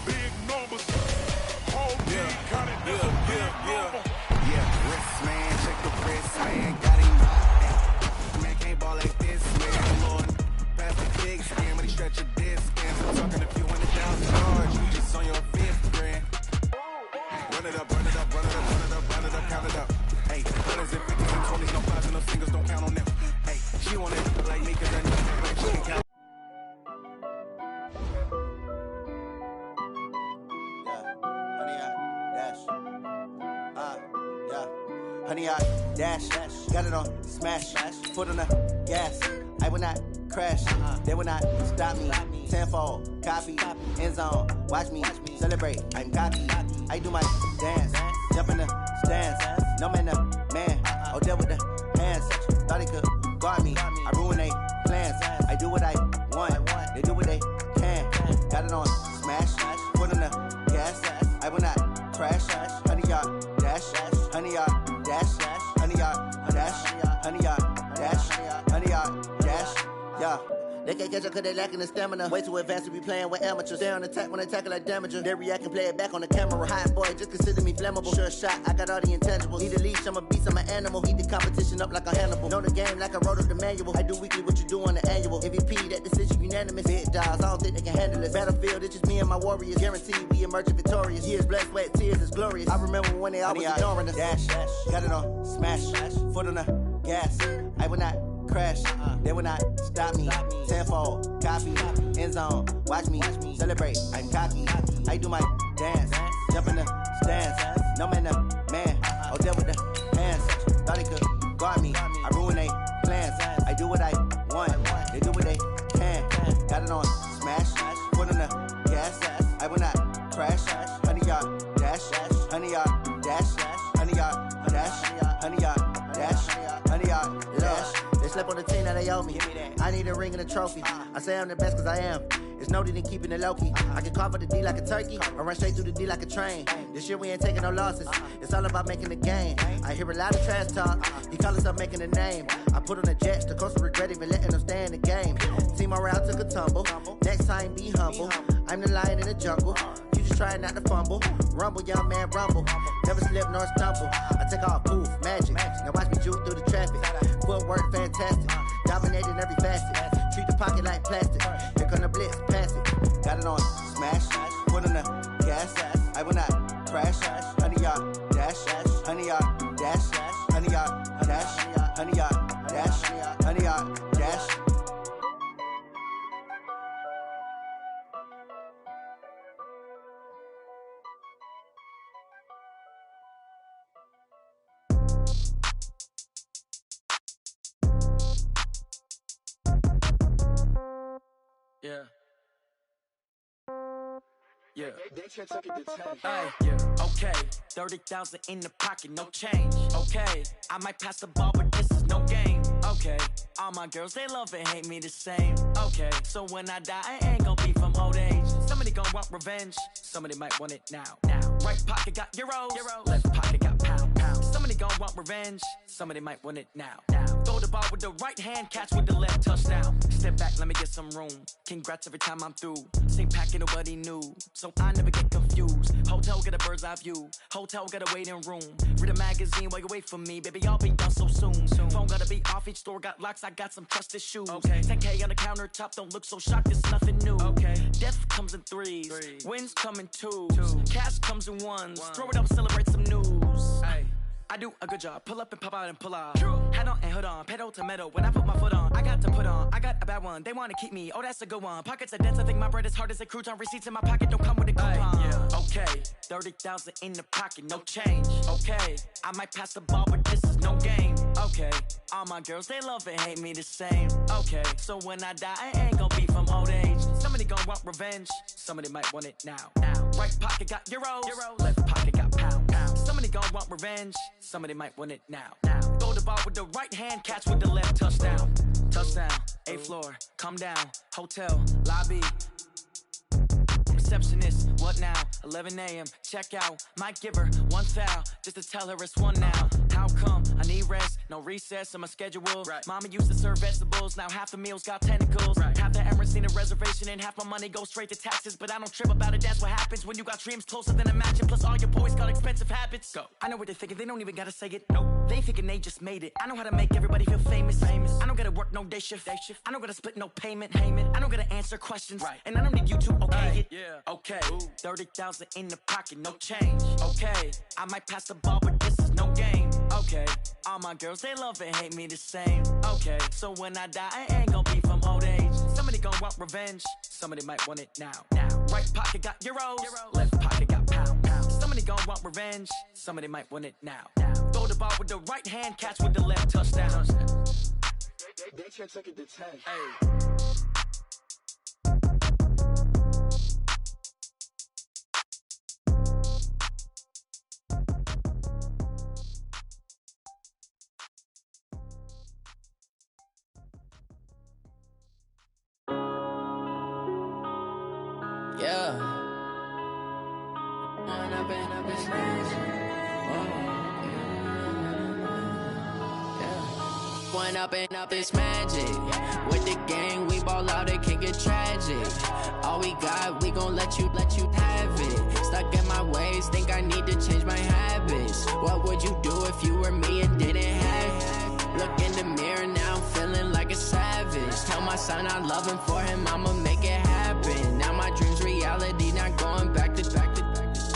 Big numbers. Whole team counted, that's a big number. Yeah, wrist man, check the wrist man, got him. Man can't ball like this, man. Lord, pass the big skin when he stretch a disc. And so talking if you want it down charge, you just on your fifth grand. Run it up, run it up, run it up, run it up, run it up, count it up. Hey, hundreds and fifties and twenties, no fives and no singles, don't count on them. Hey, she want it like me, cause I know like she can count. Honey, I dash, got it on smash, foot on the gas. I will not crash, they will not stop me. Tenfold, copy, end zone, watch me celebrate. I'm cocky, I do my dance, jump in the stands. No man, the man, oh, deal with the hands. Thought he could guard me, I ruin they plans. I do what I want, they do what they can. Got it on smash, foot on the gas. I will not crash, honey, y'all dash, honey, y'all dash, honey, y'all dash, honey, y'all dash, honey, y'all dash, yeah. They can't catch up cause they lacking the stamina. Way too advanced to be playing with amateurs. Stay on attack when they tackle like damager. They react and play it back on the camera. Hot boy, just consider me flammable. Sure shot, I got all the intangibles. Need a leash, I'm a beast, I'm an animal. Heat the competition up like a Hannibal. Know the game like I wrote up the manual. I do weekly what you do on the annual. MVP, that decision unanimous. Big dogs, I don't think they can handle it. Battlefield, it's just me and my warriors. Guaranteed we emerging victorious. Years, blood, sweat, tears, it's glorious. I remember when they always ignoring us. Dash, got it on smash, foot on the gas. I will not crash, they will not stop me. Tenfold, copy, end zone, watch me celebrate. I'm cocky, I do my dance, jump in the stands. No man, the man, oh, deal with the hands. Thought he could guard me, I ruin they plans. I do what I want, they do what they can. Got it on smash, foot on the gas. I will not crash, honey, y'all dash, honey, y'all dash, honey, y'all dash, honey, y'all dash, honey, y'all dash. They slept on the team that they owe me. I need a ring and a trophy. I say I'm the best cause I am. It's no need in keeping it low-key. I can carve up the D like a turkey or run straight through the D like a train. This year we ain't taking no losses. It's all about making the game. I hear a lot of trash talk. He call himself making a name. I put on the jets. The coach will regret even letting them stay in the game. Team morale took a tumble. Next time be humble. I'm the lion in the jungle. You just trying not to fumble. Rumble, young man, rumble. Never slip nor stumble. I take off, poof, magic. Now watch me juke through the traffic. Footwork fantastic. Dominating every facet. Treat the pocket like plastic. Here come the blitz, pass it. Got it on smash, foot on the gas. I will not crash. Honey, y'all dash, honey, y'all dash, honey, y'all dash, honey, y'all dash, honey, y'all dash. Yeah. Yeah. Yeah. Okay. 30,000 in the pocket, no change. Okay. I might pass the ball, but this is no game. Okay. All my girls, they love and hate me the same. Okay. So when I die, I ain't gon' be from old age. Somebody gon' want revenge. Somebody might want it now. Right pocket got euros. Left pocket got pound. Somebody gon' want revenge. Somebody might want it now. Throw the ball with the right hand, catch with the left, touchdown. Step back, let me get some room. Congrats every time I'm through. Same packet, nobody knew, so I never get confused. Hotel get a bird's eye view. Hotel got a waiting room. Read a magazine while you wait for me, baby. I'll be done so soon. Phone gotta be off. Each store got locks. I got some trusted shoes. Okay. 10K on the countertop. Don't look so shocked. It's nothing new. Okay. Death comes in threes. Wins come in twos. Cash comes in ones. Throw it up, celebrate some news. Ay. I do a good job. Pull up and pop out and pull off. Hat on and hood on. Pedal to metal. When I put my foot on, I got to put on. I got a bad one. They want to keep me. Oh, that's a good one. Pockets are dense. I think my bread is hard as a crouton. Receipts in my pocket don't come with a coupon. Yeah. Okay. 30,000 in the pocket. No change. Okay. I might pass the ball, but this is no game. Okay. All my girls, they love and hate me the same. Okay. So when I die, I ain't gon' be from old age. Somebody gon' want revenge. Somebody might want it now. Right pocket got euros. Left pocket got pound. Somebody gon' want revenge. Somebody might want it now. Throw the ball with the right hand, catch with the left, touchdown. Touchdown, 8th floor, come down, hotel, lobby. Receptionist, what now? 11 a.m., check out. Might give her one foul, just to tell her it's one now. How come? I need rest, no recess in my schedule. Mama used to serve vegetables, now half the meals got tentacles. Half the Emirates need a reservation and half my money goes straight to taxes. But I don't trip about it, that's what happens when you got dreams closer than a mansion. Plus all your boys got expensive habits. Go. I know what they're thinking, they don't even gotta say it. Nope. They thinking they just made it. I know how to make everybody feel famous. I don't gotta work no day shift. I don't gotta split no payment. I don't gotta answer questions. And I don't need you to okay it. Okay. 30,000 in the pocket, no change. Okay. I might pass the ball, but this is no game. Okay. All my girls, they love and hate me the same. Okay. So when I die, I ain't gonna be from old age. Somebody gon' want revenge. Somebody might want it now. Right pocket got euros. Left pocket got pound. Somebody gon' want revenge. Somebody might want it now. Throw the ball with the right hand, catch with the left, touchdown. They can't take it to 10. Hey. Yeah. One up and up is magic. With the gang, we ball out, it can get tragic. All we got, we gon' let you have it. Stuck in my ways, think I need to change my habits. What would you do if you were me and didn't have it? Look in the mirror now, I'm feeling like a savage. Tell my son I love him, for him I'ma make it happen. Now my dream's reality, not going back to.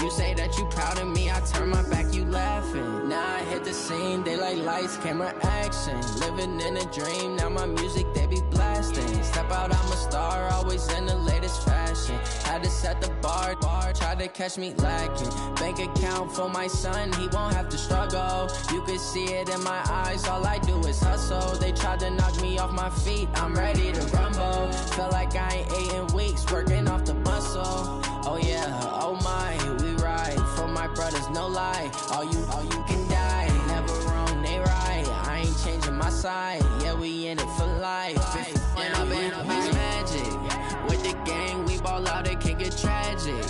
You say that you proud of me, I turn my back, you laughing. Now I hit the scene, they like lights, camera, action. Living in a dream, now my music, they be blasting. Step out, I'm a star, always in the latest fashion. Had to set the bar, try to catch me lacking. Bank account for my son, he won't have to struggle. You can see it in my eyes, all I do is hustle. They tried to knock me off my feet, I'm ready to rumble. Feel like I ain't ate in weeks, working off the muscle. Oh yeah, oh my, we ride for my brothers, no lie. All you can die, never wrong, they right. I ain't changing my side, yeah, we in it for life. When up is magic. With the gang, we ball out, it can get tragic.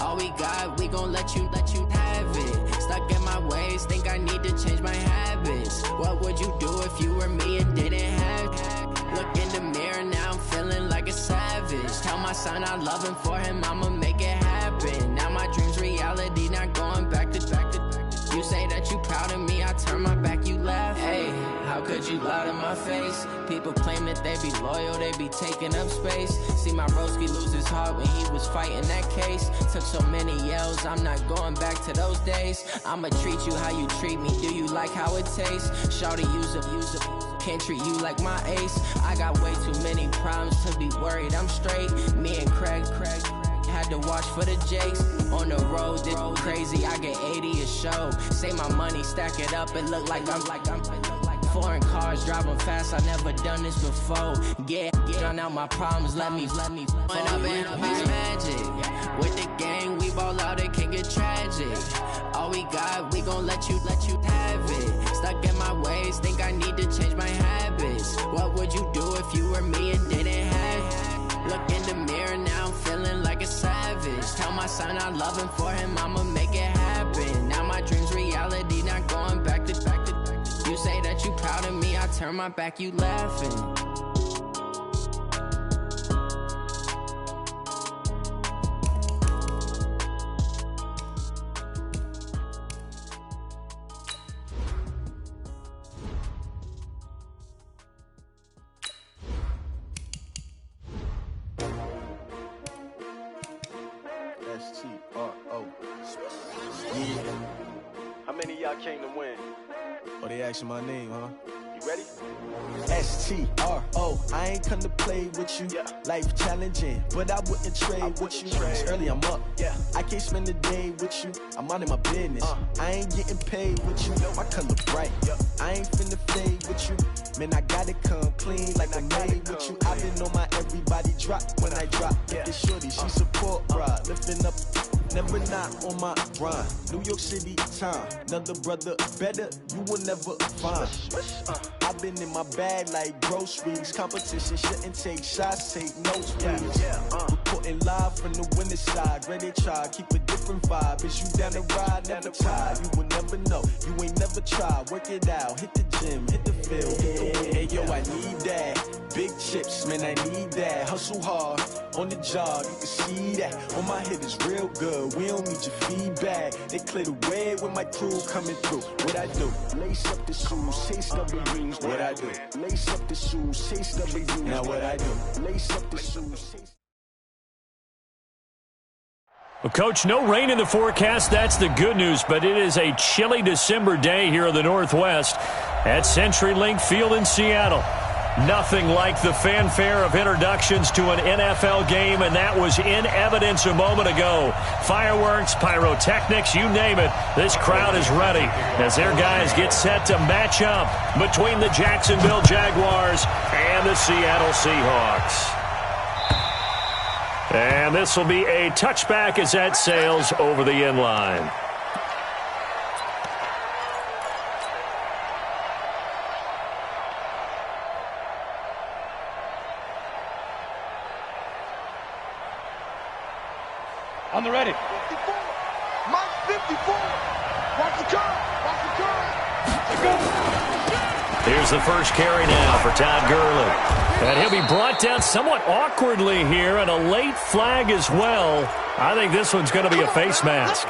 All we got, we gon' let you have it. Stuck in my ways, think I need to change my habits. What would you do if you were me and didn't have it? Look in the mirror, now I'm feeling like a savage. Tell my son I love him, for him I'ma make it happen. Now my dream's reality, not going back to. You say that you proud of me, I turn my back, you laugh. Hey, how could you lie to my face? People claim that they be loyal, they be taking up space. See my broski lose his heart when he was fighting that case. Took so many yells, I'm not going back to those days. I'ma treat you how you treat me, do you like how it tastes? Shawty, use it, can't treat you like my ace. I got way too many problems to be worried, I'm straight. Me and Craig had to watch for the Jakes. On the road, this crazy, I get 80 a show. Say my money, stack it up, it look like I'm foreign cars, driving fast, I never done this before. Yeah, drown out my problems, let me When up is magic. With the gang, we ball out, it can get tragic. All we got, we gon' let you have it. Stuck in my ways, think I need to change my habits. What would you do if you were me and didn't have it? Look in the mirror, now I'm feeling like a savage. Tell my son I love him, for him I'ma make it happen. Now my dream's reality, not going back to. You say that you proud of me, I turn my back, you laughing. S-T-R-O. Yeah. How many of y'all came to win? Oh, they asking my name, huh? You ready? S-T-R-O. I ain't come to play with you. Yeah. Life challenging, but I wouldn't trade with you. It's early, I'm up. Yeah. I can't spend the day with you. I'm out of my business. I ain't getting paid with you. My color bright. I ain't finna fade with you. Man, I gotta come clean like I made with you. I've been on my everybody drop when I drop. This shorty, she support, bruh. Lifting up, never not on my grind. New York City time, another brother better, you will never find. I've been in my bag like groceries. Competition shouldn't take shots, take notes, please. Reporting live from the winning side. Ready to try, keep a different different vibe. Is you down to ride? Never try. You will never know. You ain't never tried. Work it out. Hit the gym. Hit the field. Hey, yo, I need that. Big chips, man, I need that. Hustle hard on the job. You can see that. On my head is real good. We don't need your feedback. They clear the way with my crew coming through. What I do? Lace up the shoes, chase W's. What I do? Lace up the shoes, chase W's. Now what I do? Lace up the shoes, chase. Well, Coach, no rain in the forecast. That's the good news, but it is a chilly December day here in the Northwest at CenturyLink Field in Seattle. Nothing like the fanfare of introductions to an NFL game, and that was in evidence a moment ago. Fireworks, pyrotechnics, you name it. This crowd is ready as their guys get set to match up between the Jacksonville Jaguars and the Seattle Seahawks. And this will be a touchback as that sails over the end line. On the ready. 54. Mike 54. Watch the curve. Watch the curve. Here's the first carry now for Todd Gurley. And he'll be brought down somewhat awkwardly here, and a late flag as well. I think this one's going to be a face mask.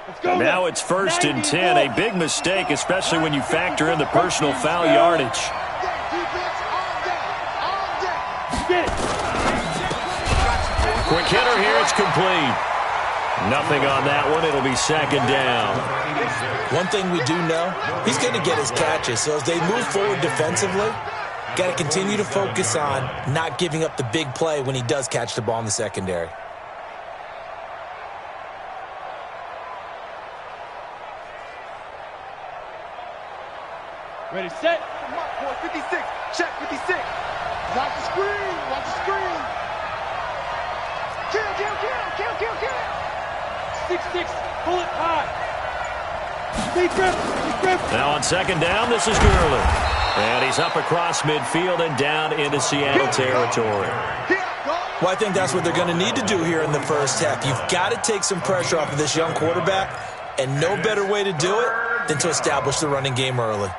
Let's go. And now it's 1st and 10. A big mistake, especially when you factor in the personal foul yardage. Quick hitter here, it's complete. Nothing on that one. It'll be 2nd down. One thing we do know, he's going to get his catches. So as they move forward defensively, got to continue to focus on not giving up the big play when he does catch the ball in the secondary. Ready, set. 56. Check 56. Watch the screen. Watch the screen. Kill. 6-6. Pull it high. Deep grip. Now on 2nd down, this is Gurley. And he's up across midfield and down into Seattle territory. Well, I think that's what they're going to need to do here in the first half. You've got to take some pressure off of this young quarterback, and no better way to do it than to establish the running game early.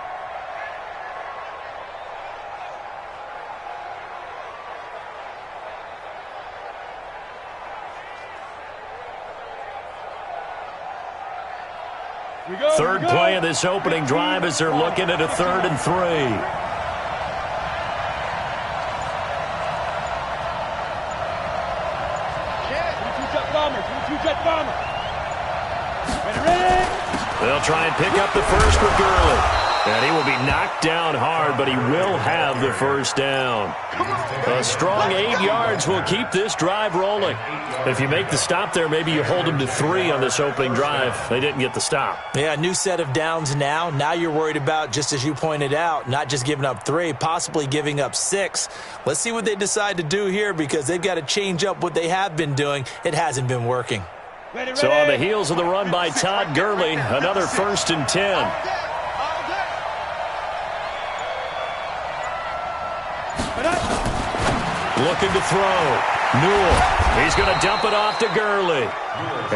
Third play of this opening drive as they're looking at a 3rd and 3. They'll try and pick up the first with Gurley. And he will be knocked down hard, but he will have the 1st down. A strong 8 yards will keep this drive rolling. If you make the stop there, maybe you hold them to 3 on this opening drive. They didn't get the stop. Yeah, new set of downs now. Now you're worried about, just as you pointed out, not just giving up 3, possibly giving up 6. Let's see what they decide to do here, because they've got to change up what they have been doing. It hasn't been working. So on the heels of the run by Todd Gurley, another 1st and 10. Looking to throw. Newell. He's going to dump it off to Gurley.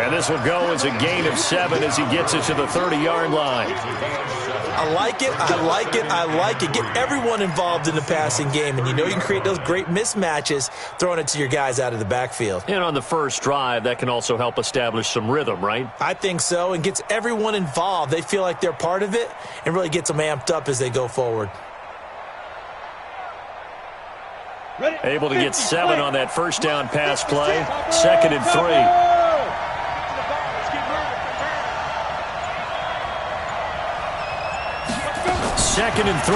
And this will go as a gain of 7 as he gets it to the 30-yard line. I like it. Get everyone involved in the passing game, and you know you can create those great mismatches throwing it to your guys out of the backfield. And on the first drive, that can also help establish some rhythm, right? I think so, and gets everyone involved. They feel like they're part of it and really gets them amped up as they go forward. Able to get 7 on that 1st down pass play. 2nd and 3. 2nd and 3.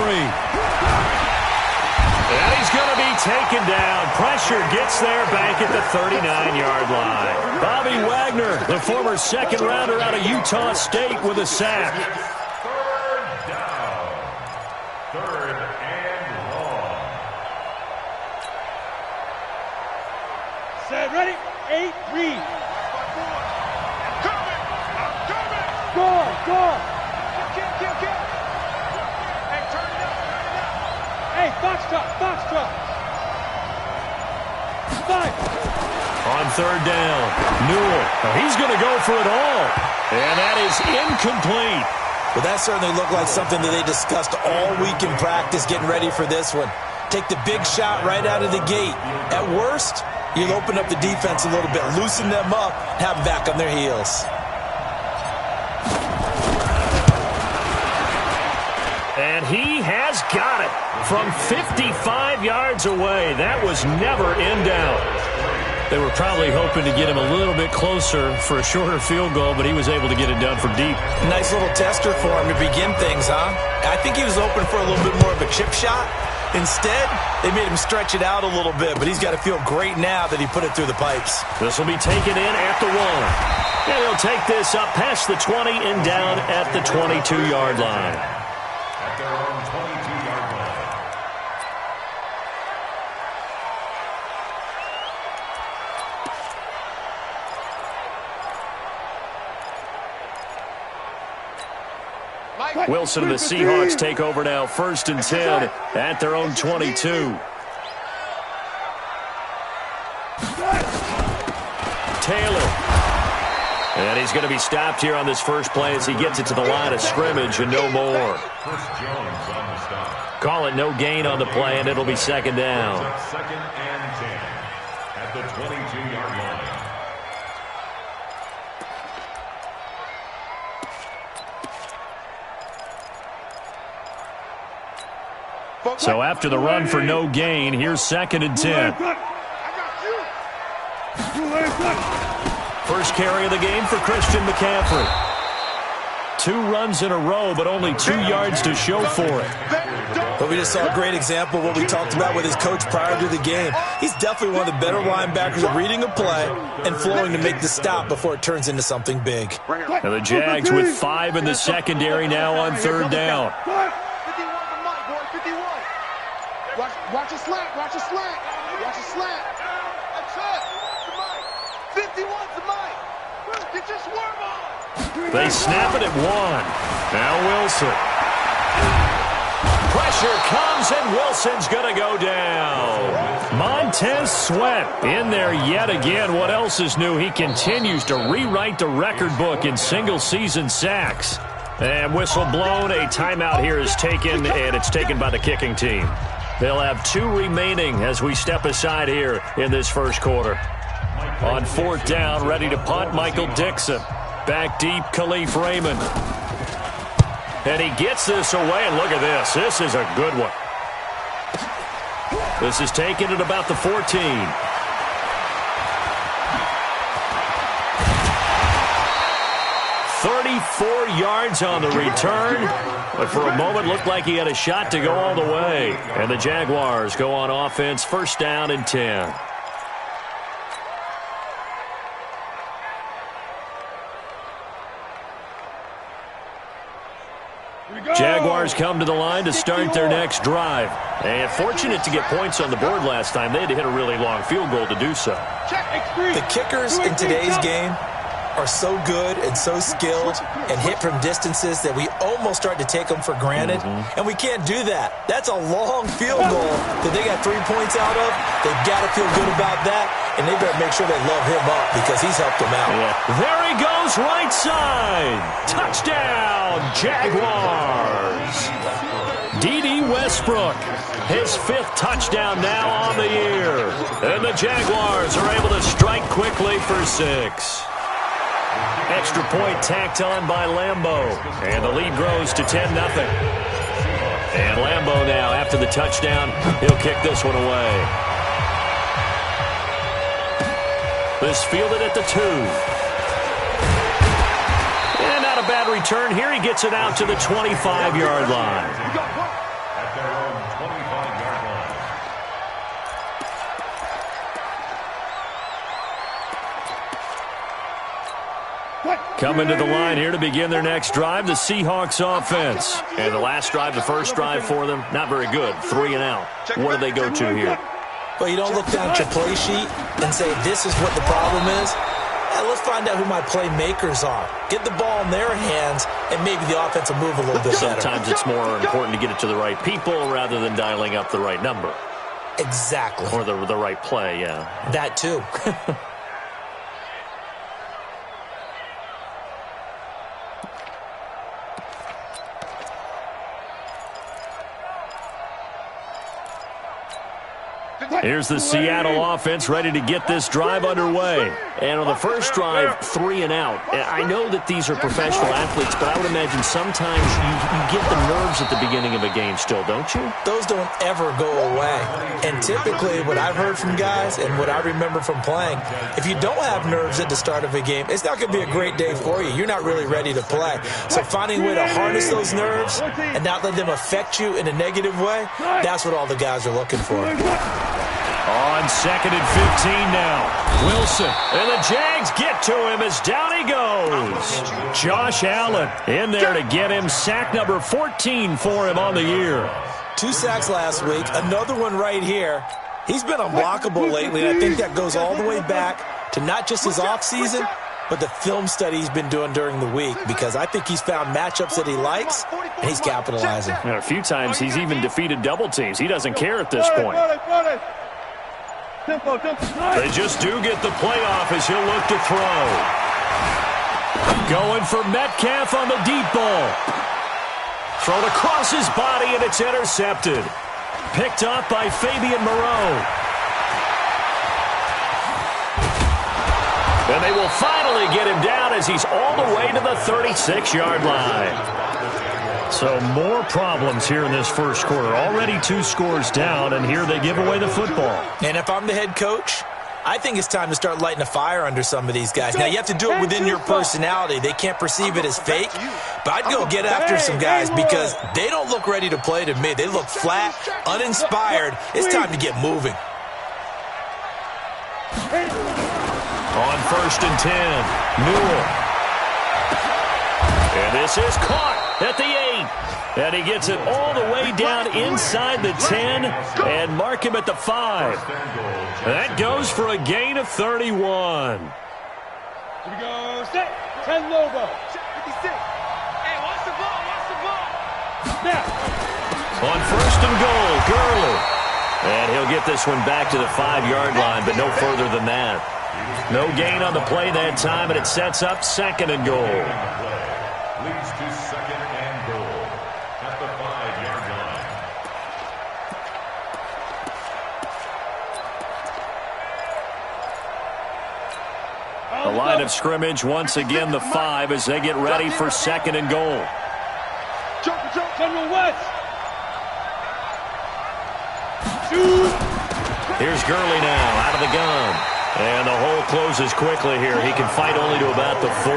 And he's going to be taken down. Pressure gets there back at the 39-yard line. Bobby Wagner, the former 2nd rounder out of Utah State, with a sack. 3rd down. 3rd and long. Set, ready, 8, read. Coming. Score. Box drop. 5. On third down, Newell. He's going to go for it all. And that is incomplete. Well, that certainly looked like something that they discussed all week in practice getting ready for this one. Take the big shot right out of the gate. At worst, you'll open up the defense a little bit, loosen them up, have them back on their heels. And he has got it from 55 yards away. That was never in doubt. They were probably hoping to get him a little bit closer for a shorter field goal, but he was able to get it done from deep. Nice little tester for him to begin things, huh? I think he was open for a little bit more of a chip shot. Instead, they made him stretch it out a little bit, but he's got to feel great now that he put it through the pipes. This will be taken in at the 1. And he'll take this up past the 20 and down at the 22-yard line. At their own 22-yard line. Wilson and the Seahawks take over now, 1st and 10 at their own 22. Taylor. And he's going to be stopped here on this first play as he gets it to the line of scrimmage and no more. Call it no gain on the play, and it'll be 2nd down. 2nd and 10 at the 22-yard line. So after the run for no gain, here's 2nd and 10. First carry of the game for Christian McCaffrey. 2 runs in a row, but only 2 yards to show for it. But we just saw a great example of what we talked about with his coach prior to the game. He's definitely one of the better linebackers at reading a play and flowing to make the stop before it turns into something big. And the Jags with 5 in the secondary now on 3rd down. 51. Watch a slant. Watch a slant. That's it. 51's the mic. Get your swerve on. They snap it at 1. Now Wilson. Pressure comes, and Wilson's going to go down. Montez Sweat in there yet again. What else is new? He continues to rewrite the record book in single-season sacks. And whistle blown. A timeout here is taken, and it's taken by the kicking team. They'll have 2 remaining as we step aside here in this first quarter. On 4th down, ready to punt, Michael Dixon. Back deep, Khalif Raymond. And he gets this away, and look at this. This is a good one. This is taken at about the 14. 34 yards on the return, but for a moment looked like he had a shot to go all the way. And the Jaguars go on offense, 1st down and 10. Jaguars come to the line to start their next drive. And fortunate to get points on the board last time. They had to hit a really long field goal to do so. The kickers in today's game are so good and so skilled and hit from distances that we almost start to take them for granted. And we can't do that. That's a long field goal that they got 3 points out of. They've got to feel good about that, and they better make sure they love him up because he's helped them out. There he goes, right side. Touchdown, Jaguars. D.D. Westbrook, his 5th touchdown now on the year. And the Jaguars are able to strike quickly for 6. Extra point tacked on by Lambeau. And the lead grows to 10-0. And Lambeau now, after the touchdown, he'll kick this one away. This fielded at the 2. And not a bad return here. He gets it out to the 25-yard line. At their own 25-yard line. Coming to the line here to begin their next drive, the Seahawks offense. And the last drive, the first drive for them, not very good. 3 and out. What do they go to here? Well, you don't look down at your play sheet and say, this is what the problem is. let's find out who my playmakers are. Get the ball in their hands, and maybe the offense will move a little bit better. Sometimes it's more important to get it to the right people rather than dialing up the right number. Exactly. Or the right play, yeah. That too. Here's the Seattle offense ready to get this drive underway. And on the first drive, 3 and out. I know that these are professional athletes, but I would imagine sometimes you get the nerves at the beginning of a game still, don't you? Those don't ever go away. And typically what I've heard from guys and what I remember from playing, if you don't have nerves at the start of a game, it's not going to be a great day for you. You're not really ready to play. So finding a way to harness those nerves and not let them affect you in a negative way, that's what all the guys are looking for. On 2nd and 15 now. Wilson. And the Jags get to him as down he goes. Josh Allen in there to get him. Sack number 14 for him on the year. 2 sacks last week. Another one right here. He's been unblockable lately, and I think that goes all the way back to not just his offseason, but the film study he's been doing during the week, because I think he's found matchups that he likes, and he's capitalizing. And a few times he's even defeated double teams. He doesn't care at this point. They just do get the playoff as he'll look to throw. Going for Metcalf on the deep ball. Thrown across his body, and it's intercepted. Picked up by Fabian Moreau. And they will finally get him down as he's all the way to the 36-yard line. So more problems here in this first quarter. Already 2 scores down, and here they give away the football. And if I'm the head coach, I think it's time to start lighting a fire under some of these guys. Now, you have to do it within your personality. They can't perceive it as fake. But I'd go get after some guys because they don't look ready to play to me. They look flat, uninspired. It's time to get moving. On 1st and 10, Newell. And this is caught at the 8. And he gets it all the way down inside the 10 and mark him at the 5. That goes for a gain of 31. Here we go. Set. 10 Lobo. 56. Hey, watch the ball. Watch the ball. Snap. On 1st and goal, Gurley. And he'll get this one back to the 5-yard line, but no further than that. No gain on the play that time, and it sets up 2nd and goal. Leads to 2nd and goal at the 5-yard line. The line of scrimmage once again the 5 as they get ready for 2nd and goal. General West. Here's Gurley now out of the gun. And the hole closes quickly here. He can fight only to about the 4.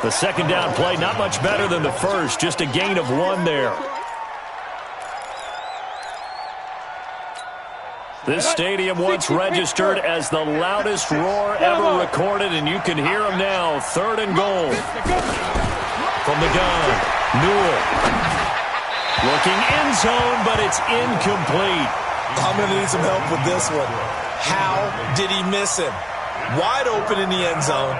The 2nd down play, not much better than the first. Just a gain of 1 there. This stadium once registered as the loudest roar ever recorded, and you can hear him now. 3rd and goal. From the gun, Newell. Looking end zone, but it's incomplete. I'm going to need some help with this one. How did he miss him? Wide open in the end zone.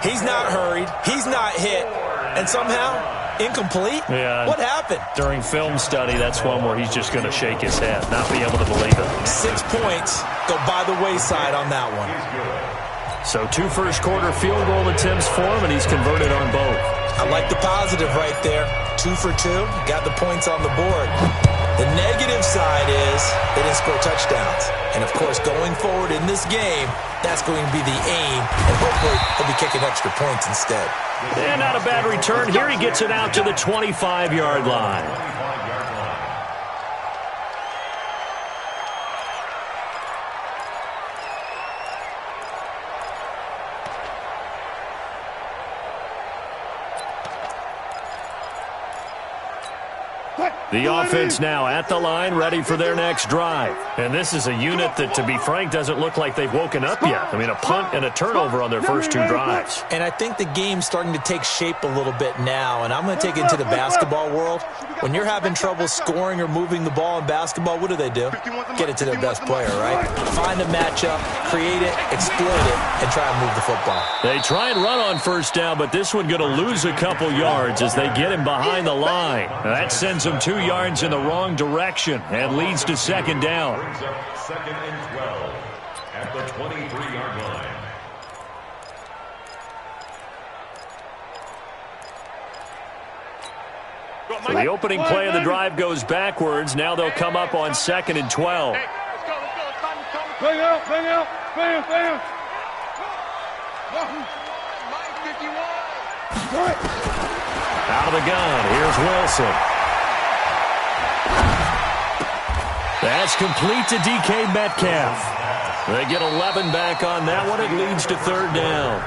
He's not hurried. He's not hit. And somehow, incomplete? Yeah. What happened? During film study, that's one where he's just going to shake his head, not be able to believe it. 6 points go by the wayside on that one. So 2 first-quarter field goal attempts for him, and he's converted on both. I like the positive right there. 2 for 2. Got the points on the board. The negative side is they didn't score touchdowns. And, of course, going forward in this game, that's going to be the aim. And hopefully he'll be kicking extra points instead. And not a bad return. Here he gets it out to the 25-yard line. The offense now at the line, ready for their next drive. And this is a unit that, to be frank, doesn't look like they've woken up yet. I mean, a punt and a turnover on their first 2 drives. And I think the game's starting to take shape a little bit now, and I'm going to take it into the basketball world. When you're having trouble scoring or moving the ball in basketball, what do? Get it to their best player, right? Find a matchup, create it, exploit it, and try and move the football. They try and run on first down, but this one going to lose a couple yards as they get him behind the line. Now that sends them 2 yards in the wrong direction and leads to second down. Brings up 2nd and 12 at the 23-yard line. So the opening play of the drive goes backwards. Now they'll come up on 2nd and 12. Bring out, bring out, bring out, bring out. Out of the gun, here's Wilson. That's complete to DK Metcalf. They get 11 back on that one. It leads to 3rd down.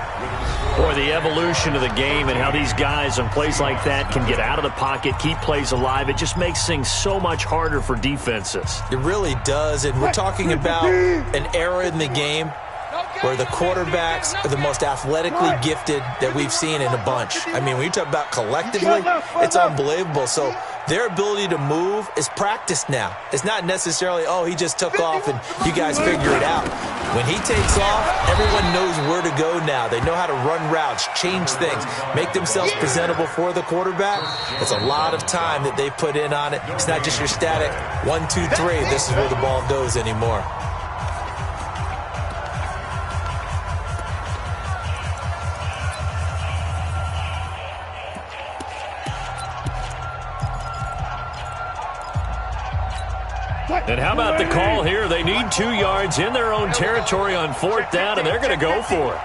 Boy, the evolution of the game and how these guys on plays like that can get out of the pocket, keep plays alive, it just makes things so much harder for defenses. It really does, and we're talking about an era in the game where the quarterbacks are the most athletically gifted that we've seen in a bunch. I mean, when you talk about collectively, it's unbelievable. So their ability to move is practiced now. It's not necessarily, oh, he just took off and you guys figure it out. When he takes off, everyone knows where to go now. They know how to run routes, change things, make themselves presentable for the quarterback. It's a lot of time that they put in on it. It's not just your static 1, 2, 3. This is where the ball goes anymore. And how about the call here? They need 2 yards in their own territory on 4th down, and they're going to go for it.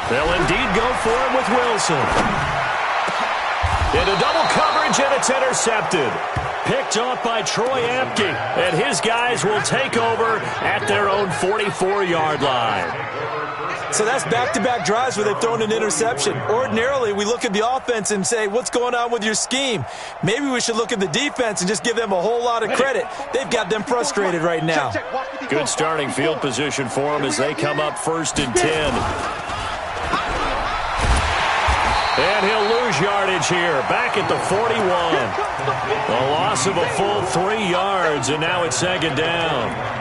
They'll indeed go for it with Wilson. Into double coverage, and it's intercepted. Picked off by Troy Apke, and his guys will take over at their own 44-yard line. So that's back-to-back drives where they've thrown an interception. Ordinarily, we look at the offense and say, what's going on with your scheme? Maybe we should look at the defense and just give them a whole lot of credit. They've got them frustrated right now. Good starting field position for them as they come up 1st and 10. And he'll lose yardage here, back at the 41. A loss of a full 3 yards, and now it's 2nd down.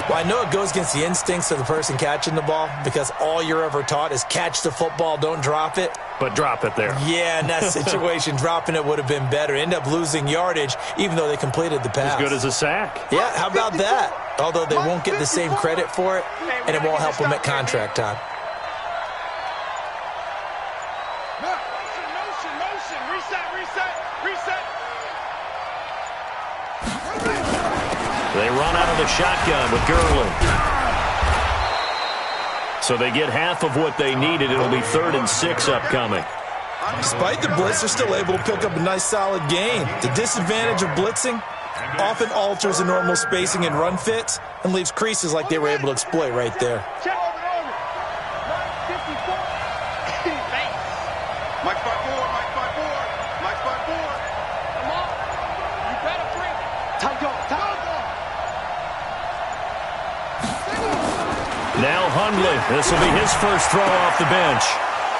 Well, I know it goes against the instincts of the person catching the ball because all you're ever taught is catch the football, don't drop it. But drop it there. Yeah, in that situation, dropping it would have been better. End up losing yardage, even though they completed the pass. As good as a sack. Yeah, how about that? Although they won't get the same credit for it, and it won't help them at contract time. They run out of the shotgun with Gurley. So they get half of what they needed. It'll be 3rd and 6 upcoming. Despite the blitz, they're still able to pick up a nice solid gain. The disadvantage of blitzing often alters the normal spacing and run fits and leaves creases like they were able to exploit right there. Now Hundley. This will be his first throw off the bench.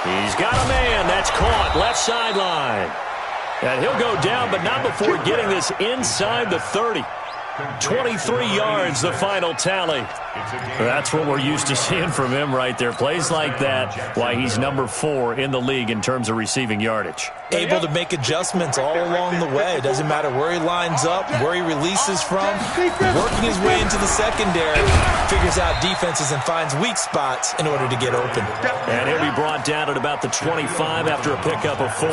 He's got a man. That's caught left sideline. And he'll go down, but not before getting this inside the 30. 23 yards, the final tally. That's what we're used to seeing from him right there. Plays like that, why he's number 4 in the league in terms of receiving yardage. Able to make adjustments all along the way. Doesn't matter where he lines up, where he releases from. Working his way into the secondary, figures out defenses and finds weak spots in order to get open. And he'll be brought down at about the 25 after a pickup of 4.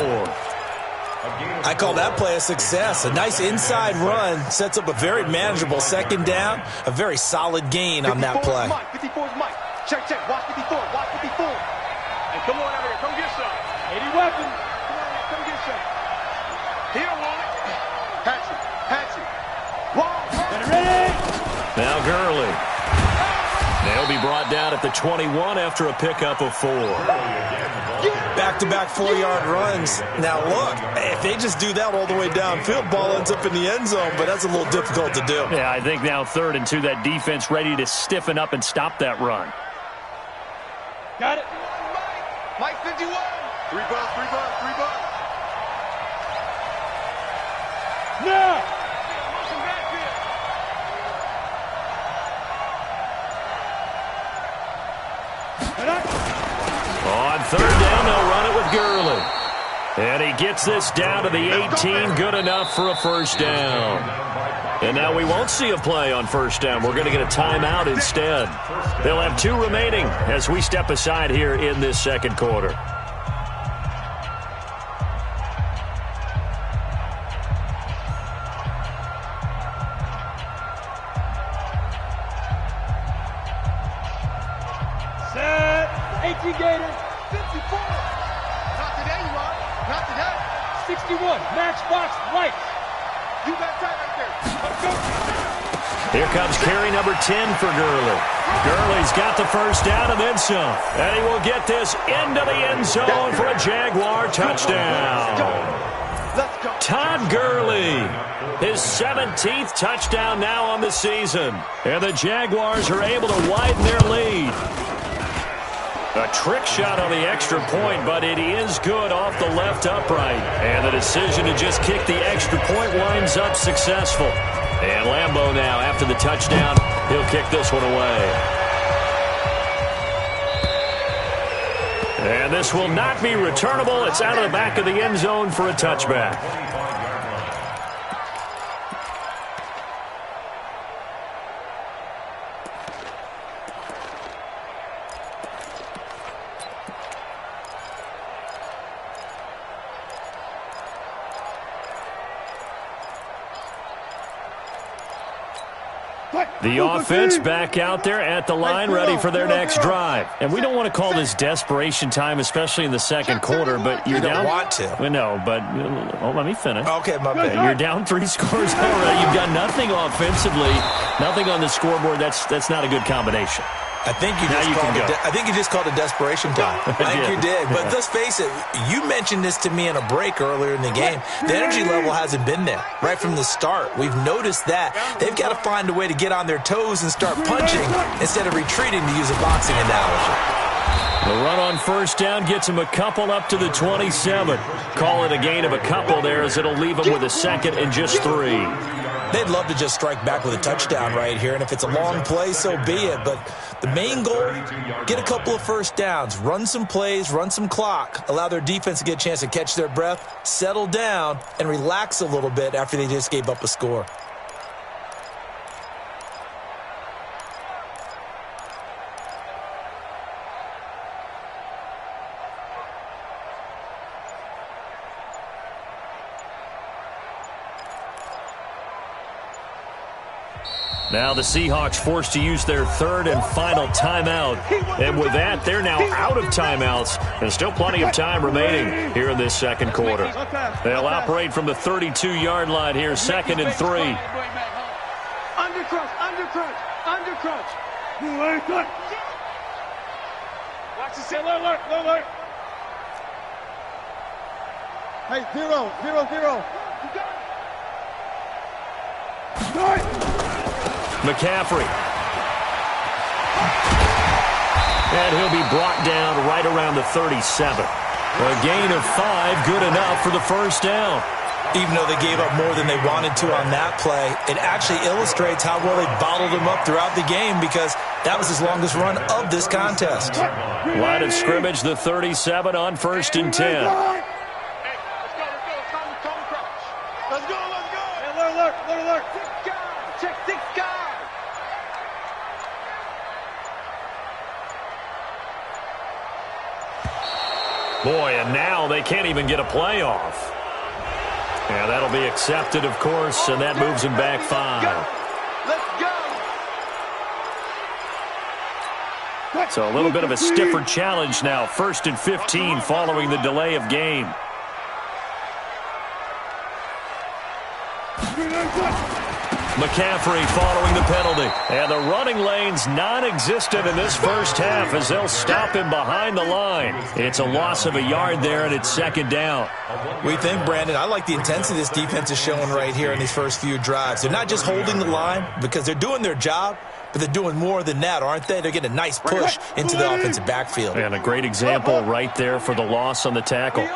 I call that play a success. A nice inside run sets up a very manageable 2nd down, a very solid gain on that play. 54 is Mike. Check, check. Watch 54. Watch 54. Hey, come on out here. Come get some. 80 weapons. Come on here. Come get some. He don't want it. Patch it. Patch it. Wrong. Ready? Now Gurley. They'll be brought down at the 21 after a pickup of 4. Back-to-back 4-yard runs. Now, look, if they just do that all the way downfield, ball ends up in the end zone, but that's a little difficult to do. Yeah, I think now 3rd and 2, that defense ready to stiffen up and stop that run. Got it. Mike 51. 3 bucks, 3 bucks, 3 bucks. Now. On 3rd down, they'll run it with Gurley. And he gets this down to the 18, good enough for a 1st down. And now we won't see a play on 1st down. We're going to get a timeout instead. They'll have 2 remaining as we step aside here in this 2nd quarter. Set. 18 Gators. 54. Not today, you are. Not today. 61. Matchbox right. You got time right there. Let's go. Here comes carry number 10 for Gurley. Gurley's got the 1st down and then some. And he will get this into the end zone for a Jaguar touchdown. Let's go. Todd Gurley, his 17th touchdown now on the season. And the Jaguars are able to widen their lead. A trick shot on the extra point, but it is good off the left upright. And the decision to just kick the extra point winds up successful. And Lambeau now, after the touchdown, he'll kick this one away. And this will not be returnable. It's out of the back of the end zone for a touchback. The offense back out there at the line, ready for their next drive. And we don't want to call this desperation time, especially in the 2nd quarter, but you're down. You don't want to. Well, no, but let me finish. Okay, my bad. You're down 3 scores already. You've got nothing offensively, nothing on the scoreboard. That's not a good combination. I think you just called it desperation time. I think you did. But let's face it, you mentioned this to me in a break earlier in the game. The energy level hasn't been there right from the start. We've noticed that. They've got to find a way to get on their toes and start punching instead of retreating, to use a boxing analogy. The run on 1st down gets him a couple up to the 27. Call it a gain of a couple there, as it'll leave him with a 2nd and just 3. They'd love to just strike back with a touchdown right here, and if it's a long play, so be it. But the main goal, get a couple of 1st downs, run some plays, run some clock, allow their defense to get a chance to catch their breath, settle down, and relax a little bit after they just gave up a score. Now the Seahawks forced to use their 3rd and final timeout. And with that, they're now out of timeouts. And still plenty of time remaining here in this 2nd quarter. They'll operate from the 32-yard line here, 2nd and 3. Under crunch, under crunch, under crunch. Watch the sit. Alert, alert. Hey, 0, 0, 0. Start. McCaffrey. And he'll be brought down right around the 37. A gain of 5, good enough for the 1st down. Even though they gave up more than they wanted to on that play, it actually illustrates how well they bottled him up throughout the game, because that was his longest run of this contest. Line of scrimmage, the 37 on 1st and 10. Let's go. Alert. Check 6 guys. Boy, and now they can't even get a play off. Yeah, that'll be accepted, of course, and that moves him back 5. Let's go. So a little bit of a stiffer challenge now. 1st and 15 following the delay of game. McCaffrey following the penalty. And the running lane's non-existent in this first half as they'll stop him behind the line. It's a loss of a yard there, and it's second down. We think, Brandon, I like the intensity this defense is showing right here in these first few drives. They're not just holding the line because they're doing their job, but they're doing more than that, aren't they? They're getting a nice push into the offensive backfield. And a great example right there for the loss on the tackle.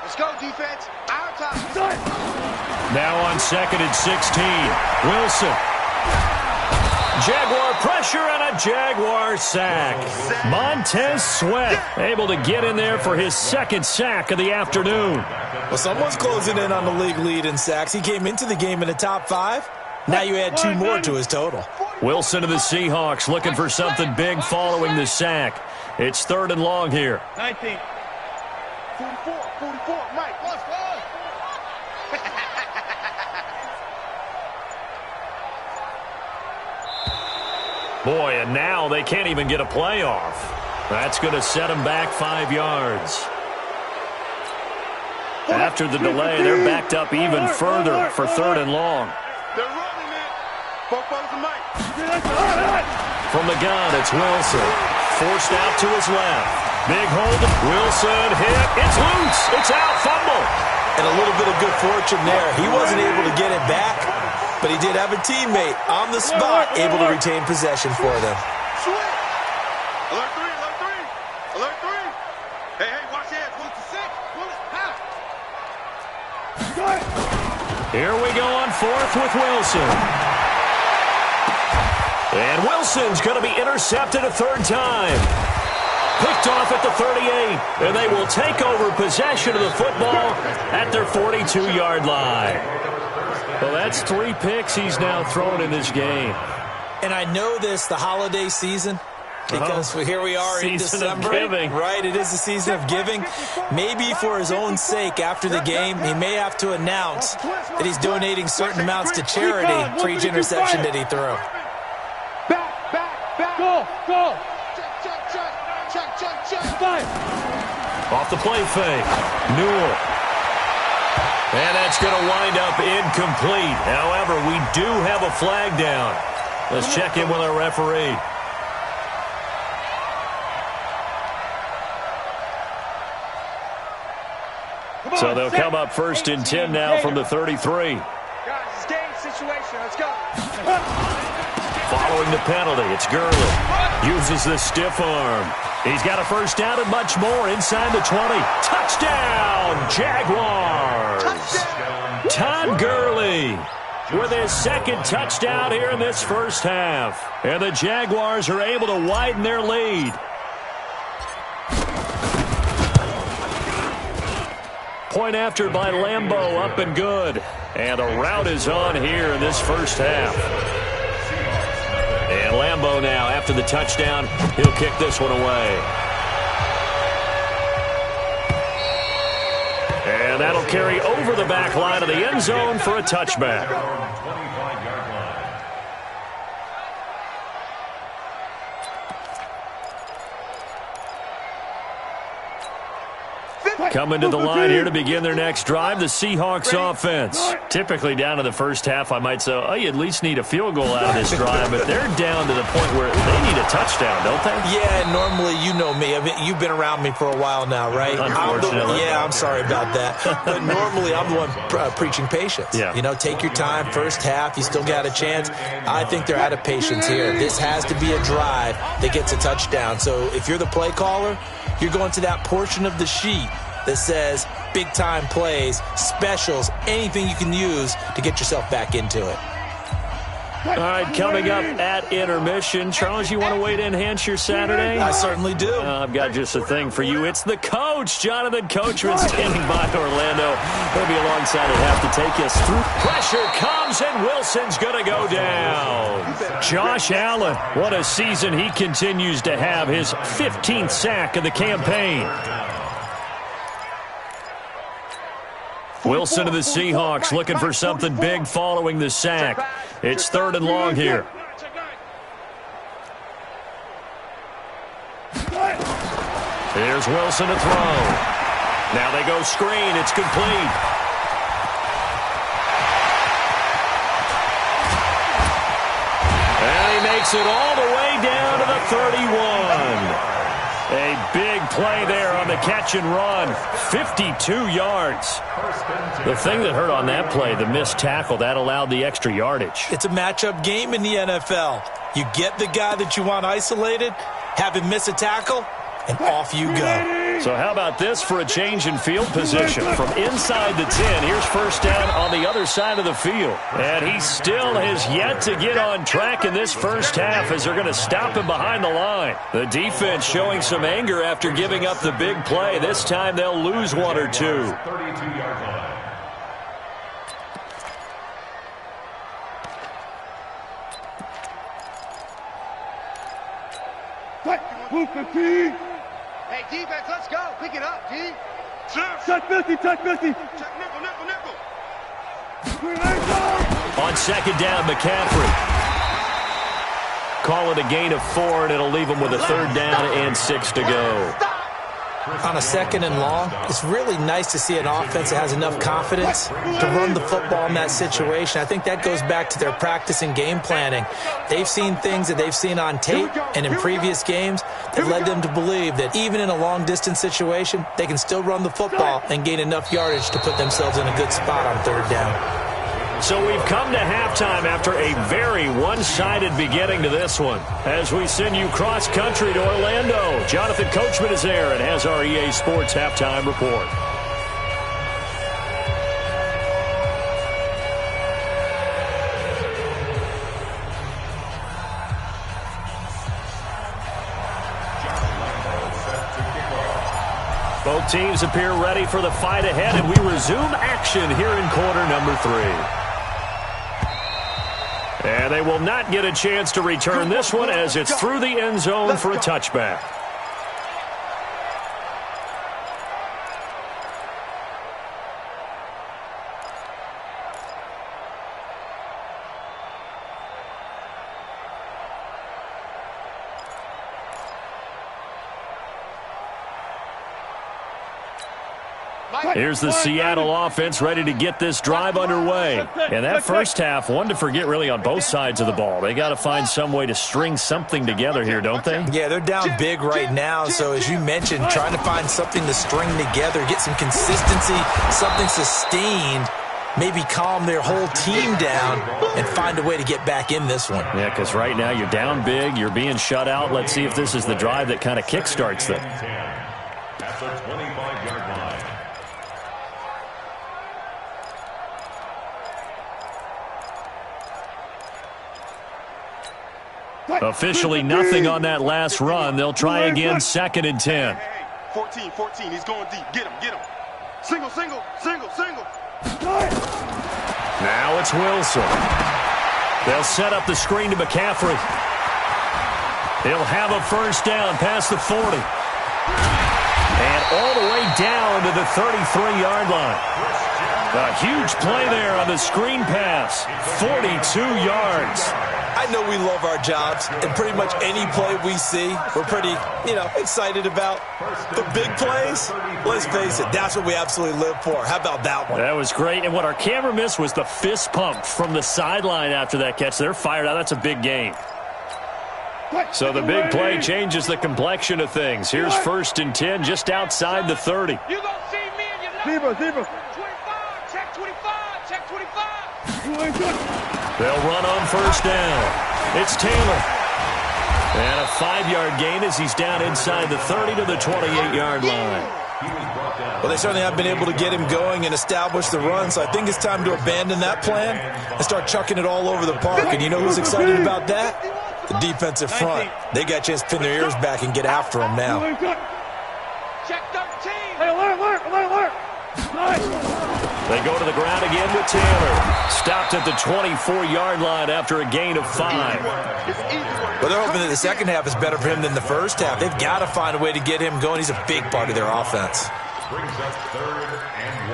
Let's go, defense. Our time. Now on 2nd and 16. Wilson. Jaguar pressure and a Jaguar sack. Montez Sweat able to get in there for his second sack of the afternoon. Well, someone's closing in on the league lead in sacks. He came into the game in the top 5. Now you add 2 more to his total. Wilson of the Seahawks looking for something big following the sack. It's 3rd and long here. 19. 44, Mike. Let's go. Boy, and now they can't even get a playoff. That's going to set them back 5 yards. After the delay, they're backed up even further for 3rd and long. They're running it. Football's the Mike. From the gun, it's Wilson. Forced out to his left. Big hold. Wilson hit. It's loose. It's out. Fumble. And a little bit of good fortune there. He wasn't able to get it back, but he did have a teammate on the spot able to retain possession for them. Sweet. Alert 3, alert 3. Alert 3. Hey, watch your head. 1 to 6. Pull it. Pass. Here we go on 4th with Wilson. And Wilson's going to be intercepted a 3rd time. Picked off at the 38, and they will take over possession of the football at their 42-yard line. Well, that's 3 picks he's now thrown in this game. And I know this, the holiday season, because here we are in December. Of giving. Right, it is the season of giving. Maybe for his own sake after the game, he may have to announce that he's donating certain amounts to charity for each interception that he threw. Back. Go. Check. Off the play fake. Newell. And that's going to wind up incomplete. However, we do have a flag down. Let's check in with our referee. So they'll come up 1st and 10 now from the 33. Guys, it's game situation. Let's go. Following the penalty, it's Gurley. Uses the stiff arm. He's got a first down and much more inside the 20. Touchdown, Jaguars! Todd Gurley with his 2nd touchdown here in this first half. And the Jaguars are able to widen their lead. Point after by Lambeau, up and good. And a rout is on here in this first half. And Lambeau now, after the touchdown, he'll kick this one away. And that'll carry over the back line of the end zone for a touchback. Coming to the line here to begin their next drive, the Seahawks offense. Typically down to the first half, I might say, oh, you at least need a field goal out of this drive, but they're down to the point where they need a touchdown, don't they? Yeah, normally, you know me. I mean, you've been around me for a while now, right? Unfortunately. I'm sorry about that. But normally, I'm the one preaching patience. Yeah. You know, take your time. First half, you still got a chance. I think they're out of patience here. This has to be a drive that gets a touchdown. So if you're the play caller, you're going to that portion of the sheet that says big-time plays, specials, anything you can use to get yourself back into it. All right, coming up at intermission. Charles, you want to wait to enhance your Saturday? I certainly do. I've got just a thing for you. It's the coach, Jonathan Coachman, standing by Orlando. He'll be alongside at half to take us through. Pressure comes, and Wilson's going to go down. Josh Allen, what a season he continues to have. His 15th sack of the campaign. Wilson of the Seahawks looking for something big following the sack. It's 3rd and long here. Here's Wilson to throw. Now they go screen. It's complete. Takes it all the way down to the 31. A big play there on the catch and run. 52 yards. The thing that hurt on that play, the missed tackle, that allowed the extra yardage. It's a matchup game in the NFL. You get the guy that you want isolated, have him miss a tackle, and off you go. So how about this for a change in field position? From inside the 10, here's first down on the other side of the field. And he still has yet to get on track in this first half as they're going to stop him behind the line. The defense showing some anger after giving up the big play. This time they'll lose one or two. 32-yard line. Hey, defense, let's go. Pick it up, D. Check 50, check 50. Check nickel, nickel, nickel. On second down, McCaffrey. Call it a gain of 4, and it'll leave him with a third down and 6 to go. On a second and long, it's really nice to see an offense that has enough confidence to run the football in that situation. I think that goes back to their practice and game planning. They've seen things that they've seen on tape and in previous games that led them to believe that even in a long-distance situation, they can still run the football and gain enough yardage to put themselves in a good spot on third down. So we've come to halftime after a very one-sided beginning to this one. As we send you cross-country to Orlando, Jonathan Coachman is there and has our EA Sports Halftime Report. Both teams appear ready for the fight ahead, and we resume action here in quarter number 3. And they will not get a chance to return this one as it's through the end zone for a touchback. Here's the Seattle offense ready to get this drive underway. And that first half, one to forget really on both sides of the ball. They got to find some way to string something together here, don't they? Yeah, they're down big right now. So as you mentioned, trying to find something to string together, get some consistency, something sustained, maybe calm their whole team down and find a way to get back in this one. Yeah, because right now you're down big, you're being shut out. Let's see if this is the drive that kind of kickstarts them. At the 25-yard line. Officially nothing on that last run. They'll try again, second and 10. 14, he's going deep. Get him. Single. Now it's Wilson. They'll set up the screen to McCaffrey. He'll have a first down past the 40. And all the way down to the 33-yard line. A huge play there on the screen pass. 42 yards. I know we love our jobs, and pretty much any play we see, we're pretty, excited about. The big plays, let's face it, that's what we absolutely live for. How about that one? That was great, and what our camera missed was the fist pump from the sideline after that catch. They're fired out. That's a big gain. So the big play changes the complexion of things. Here's first and 10 just outside the 30. You gonna see me in your zebra. 25, check 25. They'll run on first down. It's Taylor. And a 5-yard gain as he's down inside the 30 to the 28-yard line. Well, they certainly have been able to get him going and establish the run, so I think it's time to abandon that plan and start chucking it all over the park. And you know who's excited about that? The defensive front. They got a chance to pin their ears back and get after him now. Check 13. Hey, alert. They go to the ground again with Taylor. Stopped at the 24-yard line after a gain of 5. Well, they're hoping that the second half is better for him than the first half. They've got to find a way to get him going. He's a big part of their offense. Brings up third and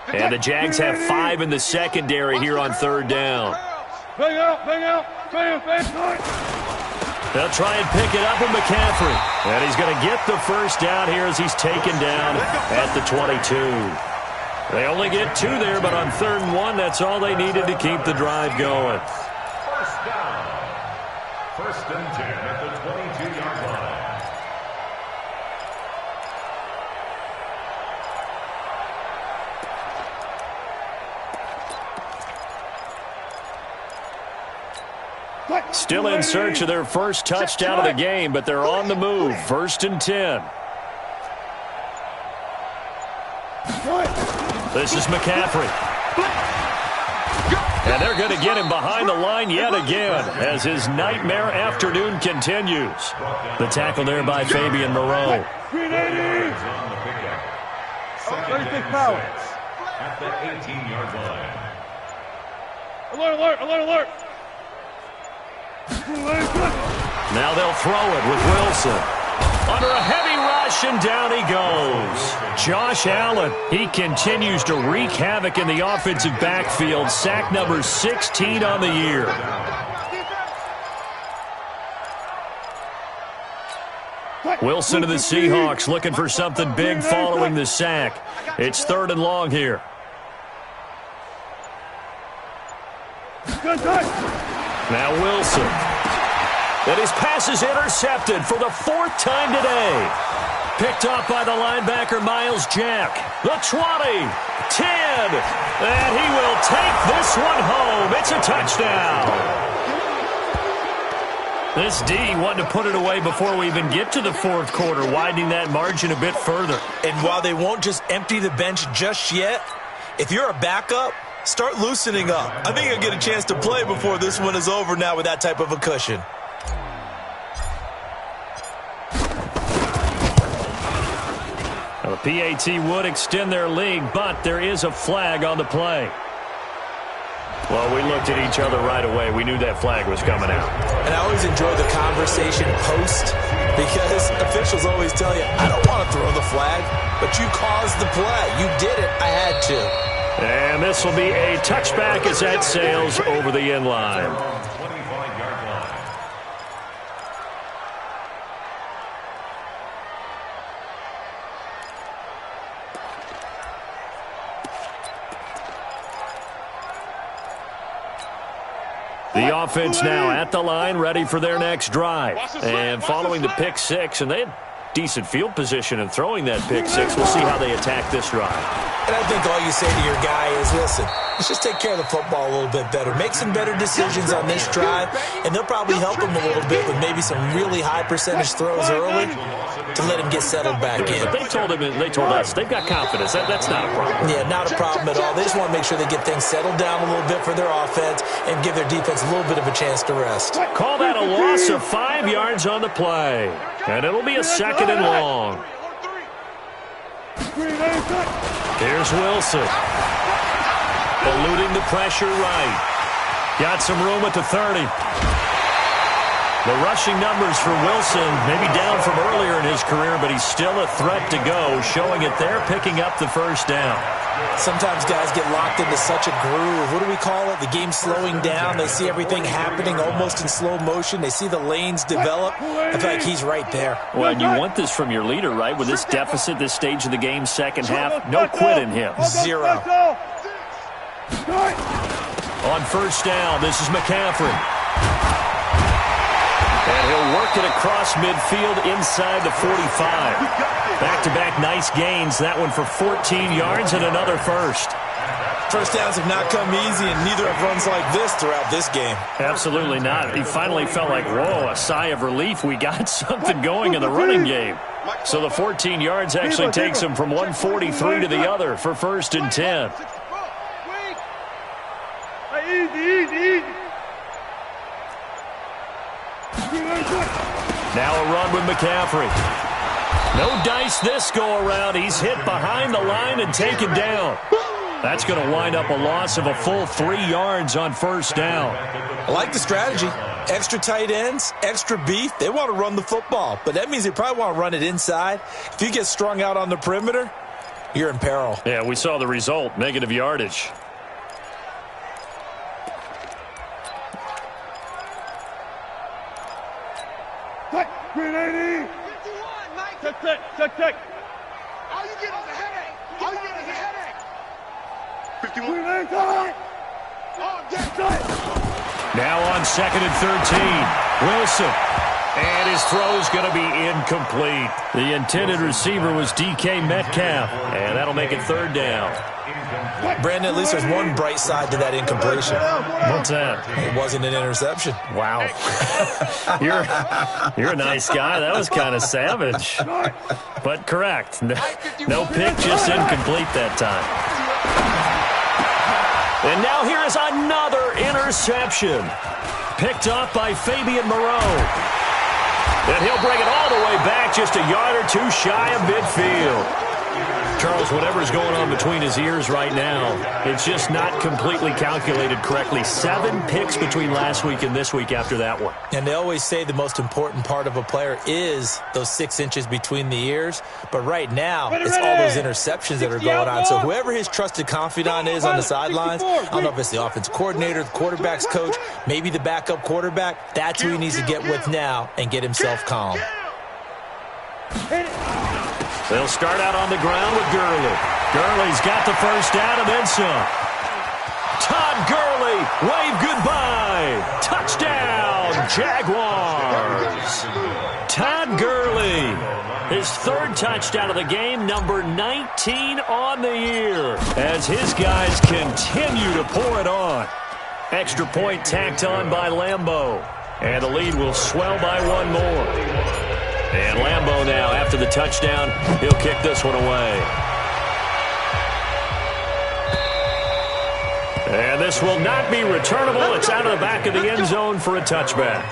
1. And the Jags have 5 in the secondary here on third down. Bang out. They'll try and pick it up with McCaffrey. And he's going to get the first down here as he's taken down at the 22. They only get 2 there, but on 3rd and 1, that's all they needed to keep the drive going. First down. 1st and 10 at the 22-yard line. Still in search of their first touchdown of the game, but they're on the move. 1st and 10. This is McCaffrey. And they're going to get him behind the line yet again as his nightmare afternoon continues. The tackle there by Fabian Moreau. At the 18-yard line. Alert, alert, alert, alert. Now they'll throw it with Wilson. Under a heavy rush, and down he goes. Josh Allen, he continues to wreak havoc in the offensive backfield. Sack number 16 on the year. Wilson and the Seahawks looking for something big following the sack. It's 3rd and long here. Now Wilson. And his pass is intercepted for the 4th time today. Picked off by the linebacker Miles Jack. The 20, 10, and he will take this one home. It's a touchdown. This D wanted to put it away before we even get to the 4th quarter, widening that margin a bit further. And while they won't just empty the bench just yet, if you're a backup, start loosening up. I think you'll get a chance to play before this one is over now with that type of a cushion. Well, the PAT would extend their lead, but there is a flag on the play. Well, we looked at each other right away. We knew that flag was coming out. And I always enjoy the conversation post because officials always tell you, I don't want to throw the flag, but you caused the play. You did it. I had to. And this will be a touchback as that sails over the end line. The offense now at the line, ready for their next drive. And following the pick 6, and they had decent field position in throwing that pick 6. We'll see how they attack this drive. And I think all you say to your guy is, listen, let's just take care of the football a little bit better. Make some better decisions on this drive, and they'll probably help him a little bit with maybe some really high percentage throws early to let him get settled back in. But they told us they've got confidence. That's not a problem. Yeah, not a problem at all. They just want to make sure they get things settled down a little bit for their offense and give their defense a little bit of a chance to rest. Call that a loss of 5 yards on the play. And it'll be a 2nd and long. Here's Wilson. Eluding the pressure right. Got some room at the 30. The rushing numbers for Wilson, maybe down from earlier in his career, but he's still a threat to go, showing it there, picking up the 1st down. Sometimes guys get locked into such a groove. What do we call it? The game's slowing down. They see everything happening almost in slow motion. They see the lanes develop. I feel like he's right there. Well, you want this from your leader, right? With this deficit, this stage of the game, 2nd half, no quit in him. 0. On 1st down, this is McCaffrey. And he'll work it across midfield inside the 45. Back-to-back nice gains. That one for 14 yards and another 1st. First downs have not come easy, and neither have runs like this throughout this game. Absolutely not. He finally felt like, whoa, a sigh of relief. We got something going in the running game. So the 14 yards actually takes him from 143 to the other for 1st and 10. Easy. Now a run with McCaffrey. No dice this go-around. He's hit behind the line and taken down. That's going to wind up a loss of a full 3 yards on 1st down. I like the strategy. Extra tight ends, extra beef. They want to run the football, but that means they probably want to run it inside. If you get strung out on the perimeter, you're in peril. Yeah, we saw the result, negative yardage. Check. All you get is a headache. 51. Now on 2nd and 13. Wilson. And his throw's going to be incomplete. The intended receiver was DK Metcalf. And that'll make it 3rd down. Brandon, at least there's one bright side to that incompletion. What's that? It wasn't an interception. Wow. You're a nice guy. That was kind of savage. But correct. No pick, just incomplete that time. And now here is another interception. Picked off by Fabian Moreau. And he'll bring it all the way back, just a yard or two shy of midfield. Charles, whatever's going on between his ears right now, it's just not completely calculated correctly. 7 picks between last week and this week after that one. And they always say the most important part of a player is those 6 inches between the ears. But right now, it's all those interceptions that are going on. So whoever his trusted confidant is on the sidelines, I don't know if it's the offense coordinator, the quarterback's coach, maybe the backup quarterback, that's who he needs to get with now and get himself calm. They'll start out on the ground with Gurley. Gurley's got the first down and then some. Todd Gurley, wave goodbye. Touchdown, Jaguars. Todd Gurley, his 3rd touchdown of the game, number 19 on the year, as his guys continue to pour it on. Extra point tacked on by Lambeau. And the lead will swell by 1 more. And Lambeau now, after the touchdown, he'll kick this one away. And this will not be returnable. It's out of the back of the end zone for a touchback.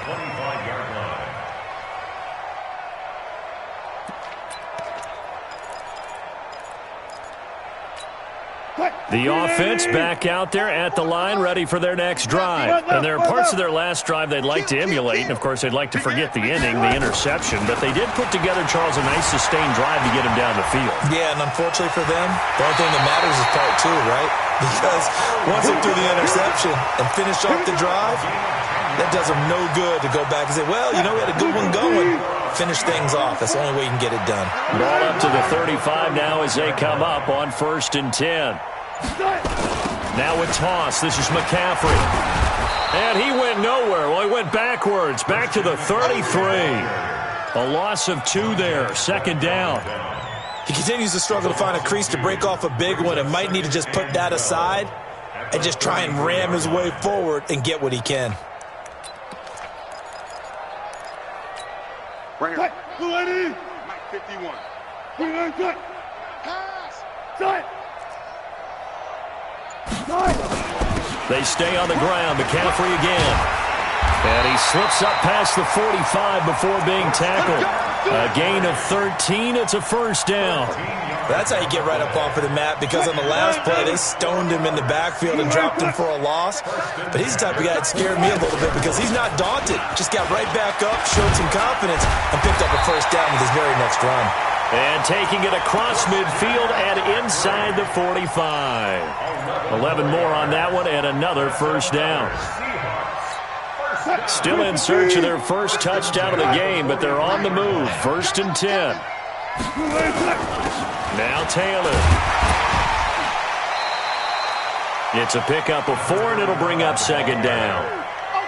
The offense back out there at the line, ready for their next drive. And there are parts of their last drive they'd like to emulate, and, of course, they'd like to forget the ending, the interception. But they did put together, Charles, a nice sustained drive to get him down the field. Yeah, and unfortunately for them, the only thing that matters is part 2, right? Because once they do the interception and finish off the drive, that does them no good to go back and say, well, you know, we had a good one going. Finish things off. That's the only way you can get it done. Ball up to the 35 now as they come up on 1st and 10. Now with toss, this is McCaffrey. And he went nowhere. Well, he went backwards, back to the 33. A loss of 2 there, 2nd down. He continues to struggle to find a crease to break off a big one and might need to just put that aside and just try and ram his way forward and get what he can. Right here. Mike 51. Pass. They stay on the ground. McCaffrey again. And he slips up past the 45 before being tackled. A gain of 13. It's a 1st down. That's how you get right up off of the mat, because on the last play, they stoned him in the backfield and dropped him for a loss. But he's the type of guy that scared me a little bit because he's not daunted. Just got right back up, showed some confidence, and picked up a 1st down with his very next run. And taking it across midfield and inside the 45. 11 more on that one and another 1st down. Still in search of their 1st touchdown of the game, but they're on the move. 1st and 10. Now Taylor. It's a pickup of 4, and it'll bring up 2nd down. A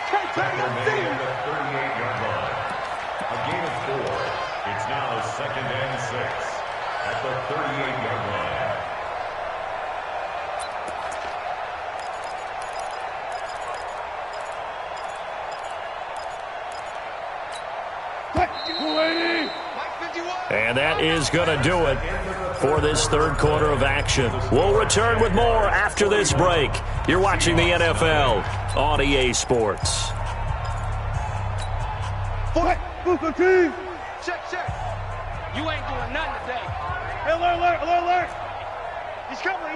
gain of 4. It's now 2nd and 6 at the 38-yard line. And that is going to do it for this 3rd quarter of action. We'll return with more after this break. You're watching the NFL on EA Sports. Check. You ain't doing nothing today. Hey, alert. He's coming.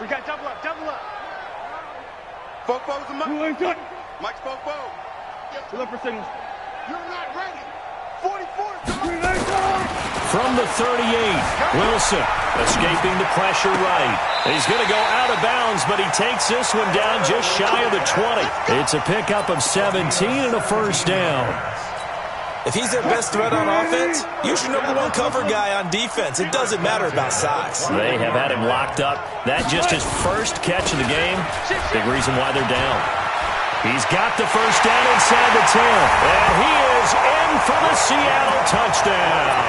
We got double up. Fofo's a Mike. Mike's Fofo. Look for signals. You're not ready. 44. From the 38, Wilson escaping the pressure right. He's going to go out of bounds, but he takes this one down just shy of the 20. It's a pickup of 17 and a 1st down. If he's their best threat on offense, use your number one cover guy on defense. It doesn't matter about size. They have had him locked up. That just his first catch of the game. Big reason why they're down. He's got the first down inside the 10. And he is in for the Seattle touchdown.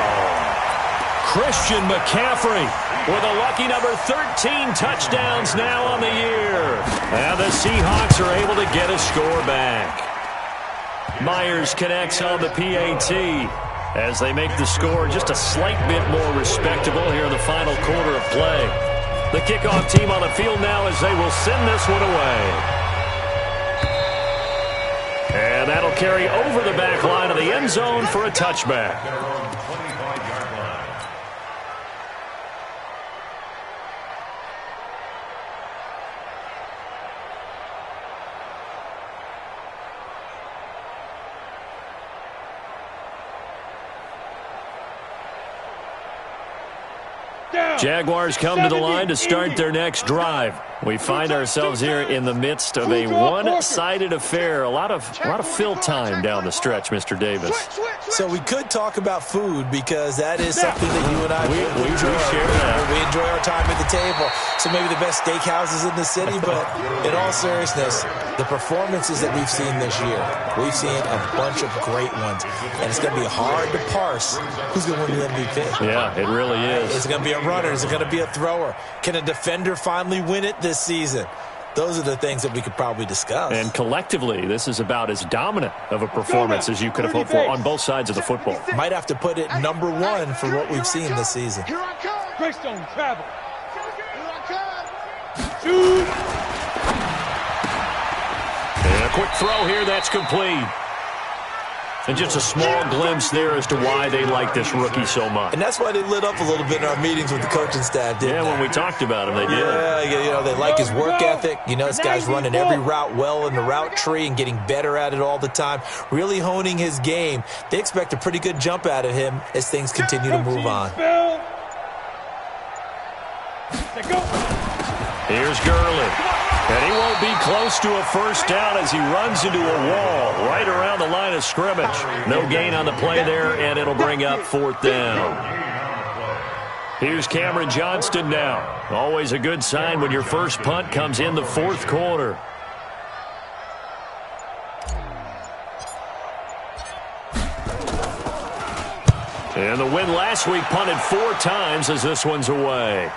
Christian McCaffrey with a lucky number 13 touchdowns now on the year. And the Seahawks are able to get a score back. Myers connects on the PAT as they make the score just a slight bit more respectable here in the final quarter of play. The kickoff team on the field now as they will send this one away. And that'll carry over the back line of the end zone for a touchback. Jaguars come to the line to start their next drive. We find ourselves here in the midst of a one-sided affair. A lot of fill time down the stretch, Mr. Davis. So we could talk about food because that is something that you and I we share that. We enjoy our time at the table. So maybe the best steakhouses in the city, but in all seriousness, the performances that we've seen this year, we've seen a bunch of great ones. And it's going to be hard to parse who's going to win the MVP. Yeah, it really is. Is it going to be a runner? Is it going to be a thrower? Can a defender finally win it this season? Those are the things that we could probably discuss. And collectively, this is about as dominant of a performance as you could have hoped for on both sides of the football. Might have to put it number one for what we've seen this season. Greystone travel. Shoot. And a quick throw here, that's complete. And just a small glimpse there as to why they like this rookie so much. And that's why they lit up a little bit in our meetings with the coaching staff, didn't they? When we talked about him, they did. Yeah, they like his work ethic. This guy's running every route well in the route tree and getting better at it all the time, really honing his game. They expect a pretty good jump out of him as things continue to move on. Here's Gurley. And he won't be close to a first down as he runs into a wall right around the line of scrimmage. No gain on the play there, and it'll bring up fourth down. Here's Cameron Johnston now. Always a good sign when your first punt comes in the fourth quarter. And the win last week punted 4 times as this one's away.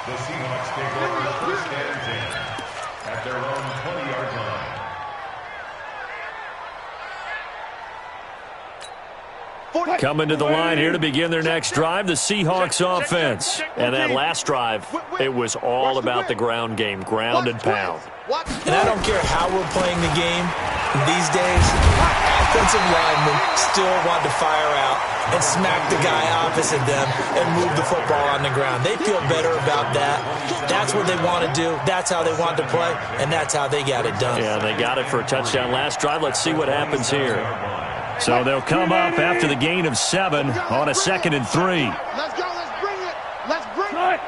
The Seahawks take over first and 10 at their own 20-yard line. Coming to the line here to begin their next drive, the Seahawks offense. And that last drive, it was all about the ground game, ground and pound. And I don't care how we're playing the game these days, offensive linemen still want to fire out and smack the guy opposite them and move the football on the ground. They feel better about that. That's what they want to do. That's how they want to play, and that's how they got it done. Yeah, they got it for a touchdown last drive. Let's see what happens here. So they'll come up after the gain of 7 on a 2nd and 3. Let's go. Let's bring it. Let's bring it. Mike.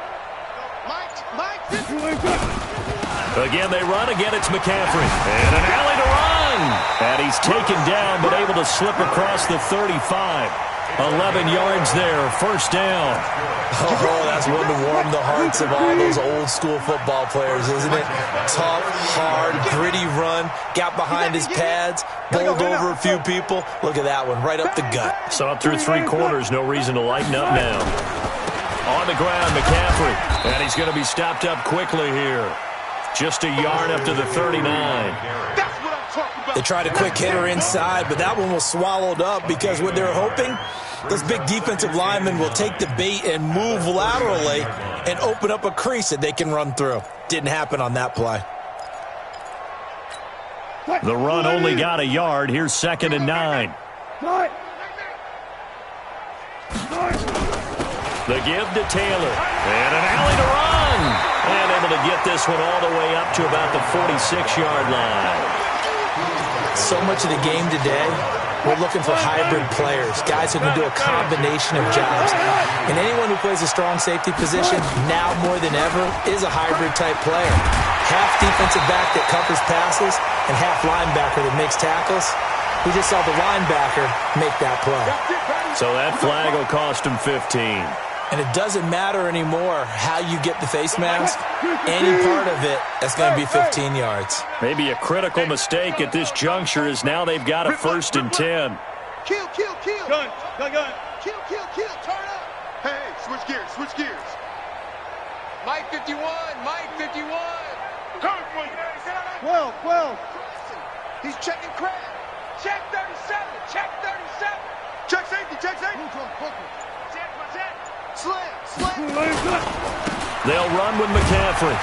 Again, they run. Again, it's McCaffrey. And an alley to run. And he's taken down, but able to slip across the 35. 11 yards there, first down. Oh, that's one to warm the hearts of all those old school football players, isn't it? Tough, hard, gritty run. Got behind his pads, bowled over a few people. Look at that one, right up the gut. Saw it through 3 quarters. No reason to lighten up now. On the ground, McCaffrey. And he's going to be stopped up quickly here. Just a yard up to the 39. They tried a quick hitter inside, but that one was swallowed up because what they're hoping, those big defensive linemen will take the bait and move laterally and open up a crease that they can run through. Didn't happen on that play. The run only got a yard. Here's 2nd and 9. The give to Taylor. And an alley to run. And able to get this one all the way up to about the 46-yard line. So much of the game today, we're looking for hybrid players, guys who can do a combination of jobs. And anyone who plays a strong safety position, now more than ever, is a hybrid type player. half defensive back that covers passes and half linebacker that makes tackles. We just saw the linebacker make that play. So that flag will cost him 15. And it doesn't matter anymore how you get the face mask. Any part of it, that's going to be 15 yards. Maybe a critical mistake at this juncture is now they've got a 1st and 10. Kill, kill, kill. Gun. Kill, kill, kill. Turn up. Hey, switch gears, switch gears. Mike 51, Mike 51. 12. He's checking crab. Check 37, check 37. Check safety, check safety. Check. Slam. They'll run with McCaffrey.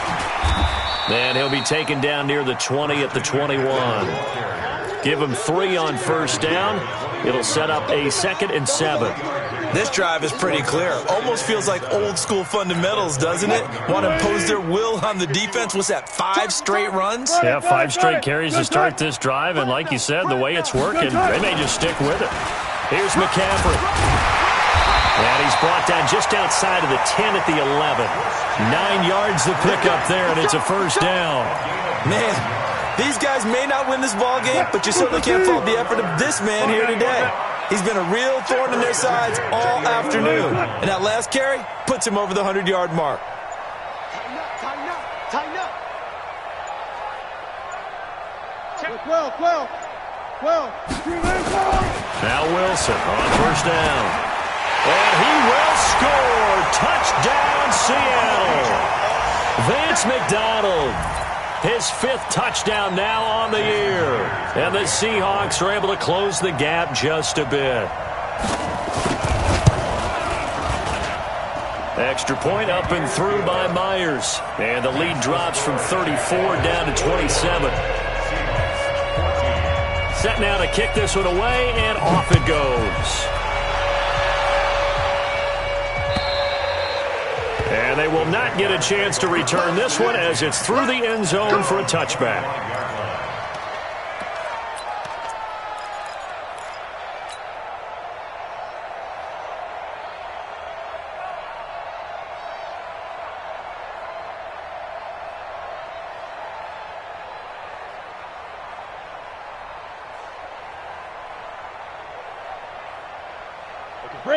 And he'll be taken down near the 20 at the 21. Give him 3 on 1st down. It'll set up a 2nd and 7. This drive is pretty clear. Almost feels like old school fundamentals, doesn't it? Want to impose their will on the defense. What's that, 5 straight runs? Yeah, 5 straight carries to start this drive. And like you said, the way it's working, they may just stick with it. Here's McCaffrey. And he's brought down just outside of the 10 at the 11. 9 yards to pick up there, and it's a 1st down. Man, these guys may not win this ball game, but you certainly can't fault the effort of this man here today. He's been a real thorn in their sides all afternoon. And that last carry puts him over the 100-yard mark. Tighten up. 12. Now Wilson on 1st down. And he will score. Touchdown, Seattle. Vance McDonald. His 5th touchdown now on the year. And the Seahawks are able to close the gap just a bit. Extra point up and through by Myers. And the lead drops from 34 down to 27. Set now to kick this one away, and off it goes. And they will not get a chance to return this one as it's through the end zone for a touchback.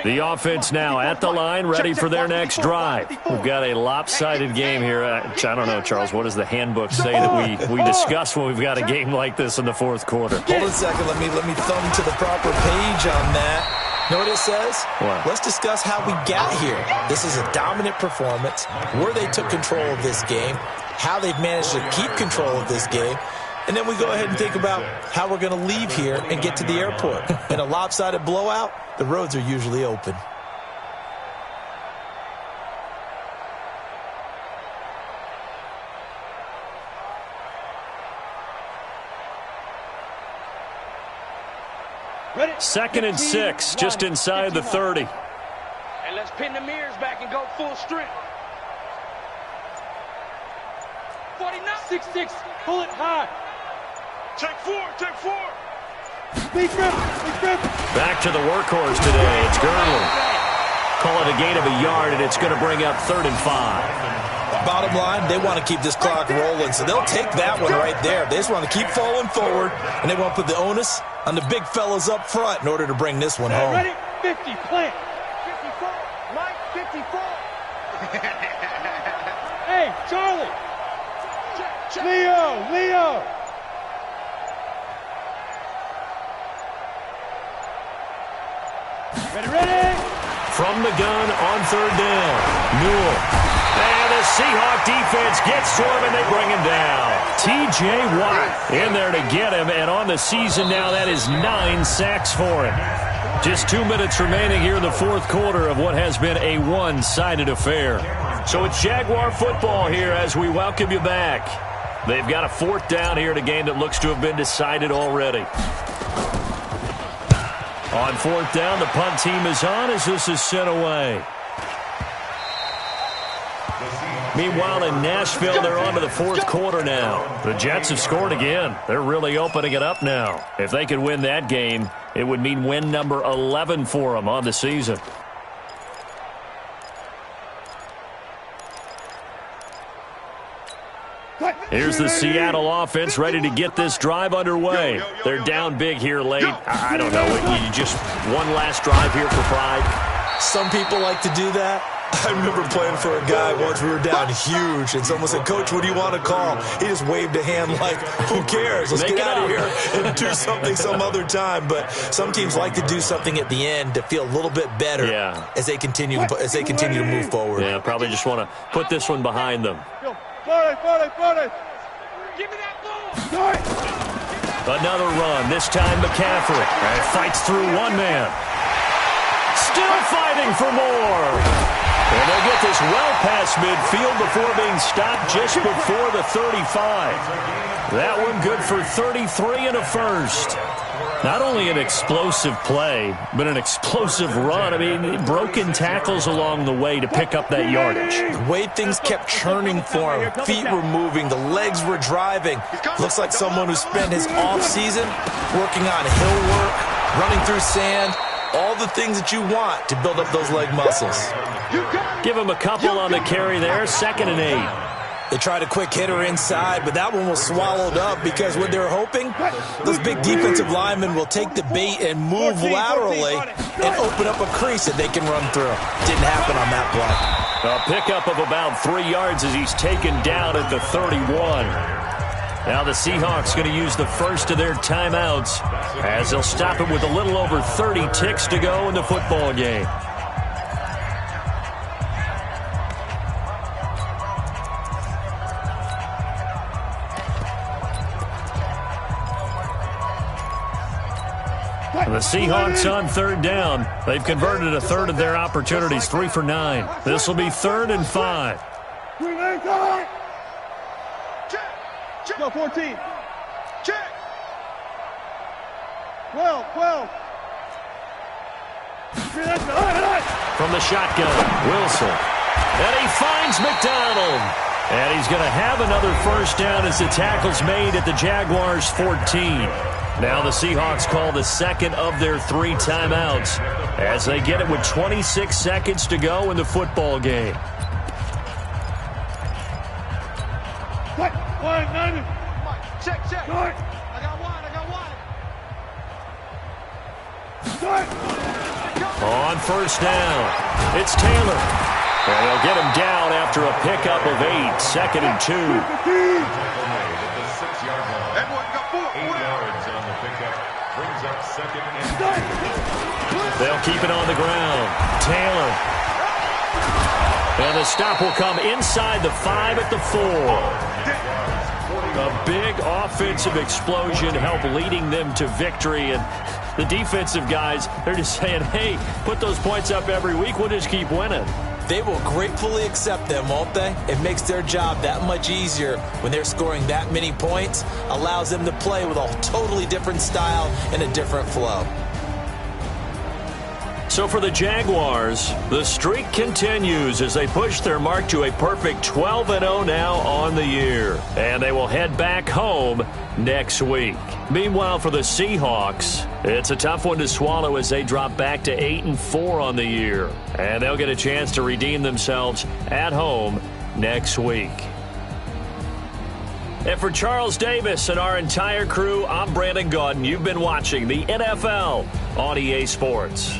The offense now at the line, ready for their next drive. We've got a lopsided game here. I don't know, Charles, what does the handbook say that we discuss when we've got a game like this in the 4th quarter? Hold on a second. Let me thumb to the proper page on that. Know what it says? What? Let's discuss how we got here. This is a dominant performance, where they took control of this game, how they've managed to keep control of this game, and then we go ahead and think about how we're going to leave here and get to the airport. In a lopsided blowout, the roads are usually open. Ready? 2nd and 6, just inside the 30. And let's pin the mirrors back and go full strength. 49. 6-6. Pull it high. Take 4. Big grip. Back to the workhorse today. It's Gurley. Call it a gain of a yard, and it's going to bring up 3rd and 5. Bottom line, they want to keep this clock rolling, so they'll take that one right there. They just want to keep falling forward, and they want to put the onus on the big fellas up front in order to bring this one home. Ready? 50. Plant. 54. Mike 54. Hey, Charlie. Check. Leo. Ready? From the gun on 3rd down. Newell. And the Seahawk defense gets to him, and they bring him down. T.J. Watt in there to get him, and on the season now, that is 9 sacks for him. Just 2 minutes remaining here in the 4th quarter of what has been a one-sided affair. So it's Jaguar football here as we welcome you back. They've got a 4th down here in a game that looks to have been decided already. On 4th down, the punt team is on as this is sent away. Meanwhile, in Nashville, they're on to the 4th quarter now. The Jets have scored again. They're really opening it up now. If they could win that game, it would mean win number 11 for them on the season. Here's the Seattle offense ready to get this drive underway. They're down big here late. I don't know. You just one last drive here for pride. Some people like to do that. I remember playing for a guy once. We were down huge, and someone said, "Coach, what do you want to call?" He just waved a hand like, who cares? Let's get out of here and do something some other time. But some teams like to do something at the end to feel a little bit better as they continue to move forward. Yeah, probably just want to put this one behind them. Give me that ball. Another run, this time McCaffrey. And fights through one man. Still fighting for more. And they'll get this well past midfield before being stopped just before the 35. That one good for 33 and a first. Not only an explosive play, but an explosive run. I mean, broken tackles along the way to pick up that yardage. The way things kept churning for him, feet were moving, the legs were driving. Looks like someone who spent his offseason working on hill work, running through sand, all the things that you want to build up those leg muscles. Give him a couple on the carry there, 2nd and 8. They tried a quick hitter inside, but that one was swallowed up because what they're hoping, those big defensive linemen will take the bait and move laterally and open up a crease that they can run through. Didn't happen on that play. A pickup of about 3 yards as he's taken down at the 31. Now the Seahawks going to use the first of their timeouts as they'll stop it with a little over 30 ticks to go in the football game. The Seahawks on 3rd down. They've converted a third of their opportunities, 3 for 9. This will be 3rd and 5. Go 14. Check. 12. From the shotgun, Wilson. And he finds McDonald. And he's going to have another first down as the tackle's made at the Jaguars' 14. Now the Seahawks call the second of their 3 timeouts as they get it with 26 seconds to go in the football game. Check. I got one. On first down, it's Taylor. And they'll get him down after a pickup of 8, 2nd and 2. They'll keep it on the ground. Taylor. And the stop will come inside the 5 at the 4. A big offensive explosion helped leading them to victory. And the defensive guys, they're just saying, hey, put those points up every week. We'll just keep winning. They will gratefully accept them, won't they? It makes their job that much easier when they're scoring that many points. Allows them to play with a totally different style and a different flow. So for the Jaguars, the streak continues as they push their mark to a perfect 12-0 now on the year. And they will head back home next week. Meanwhile, for the Seahawks, it's a tough one to swallow as they drop back to 8-4 on the year. And they'll get a chance to redeem themselves at home next week. And for Charles Davis and our entire crew, I'm Brandon Gaudin. You've been watching the NFL on EA Sports.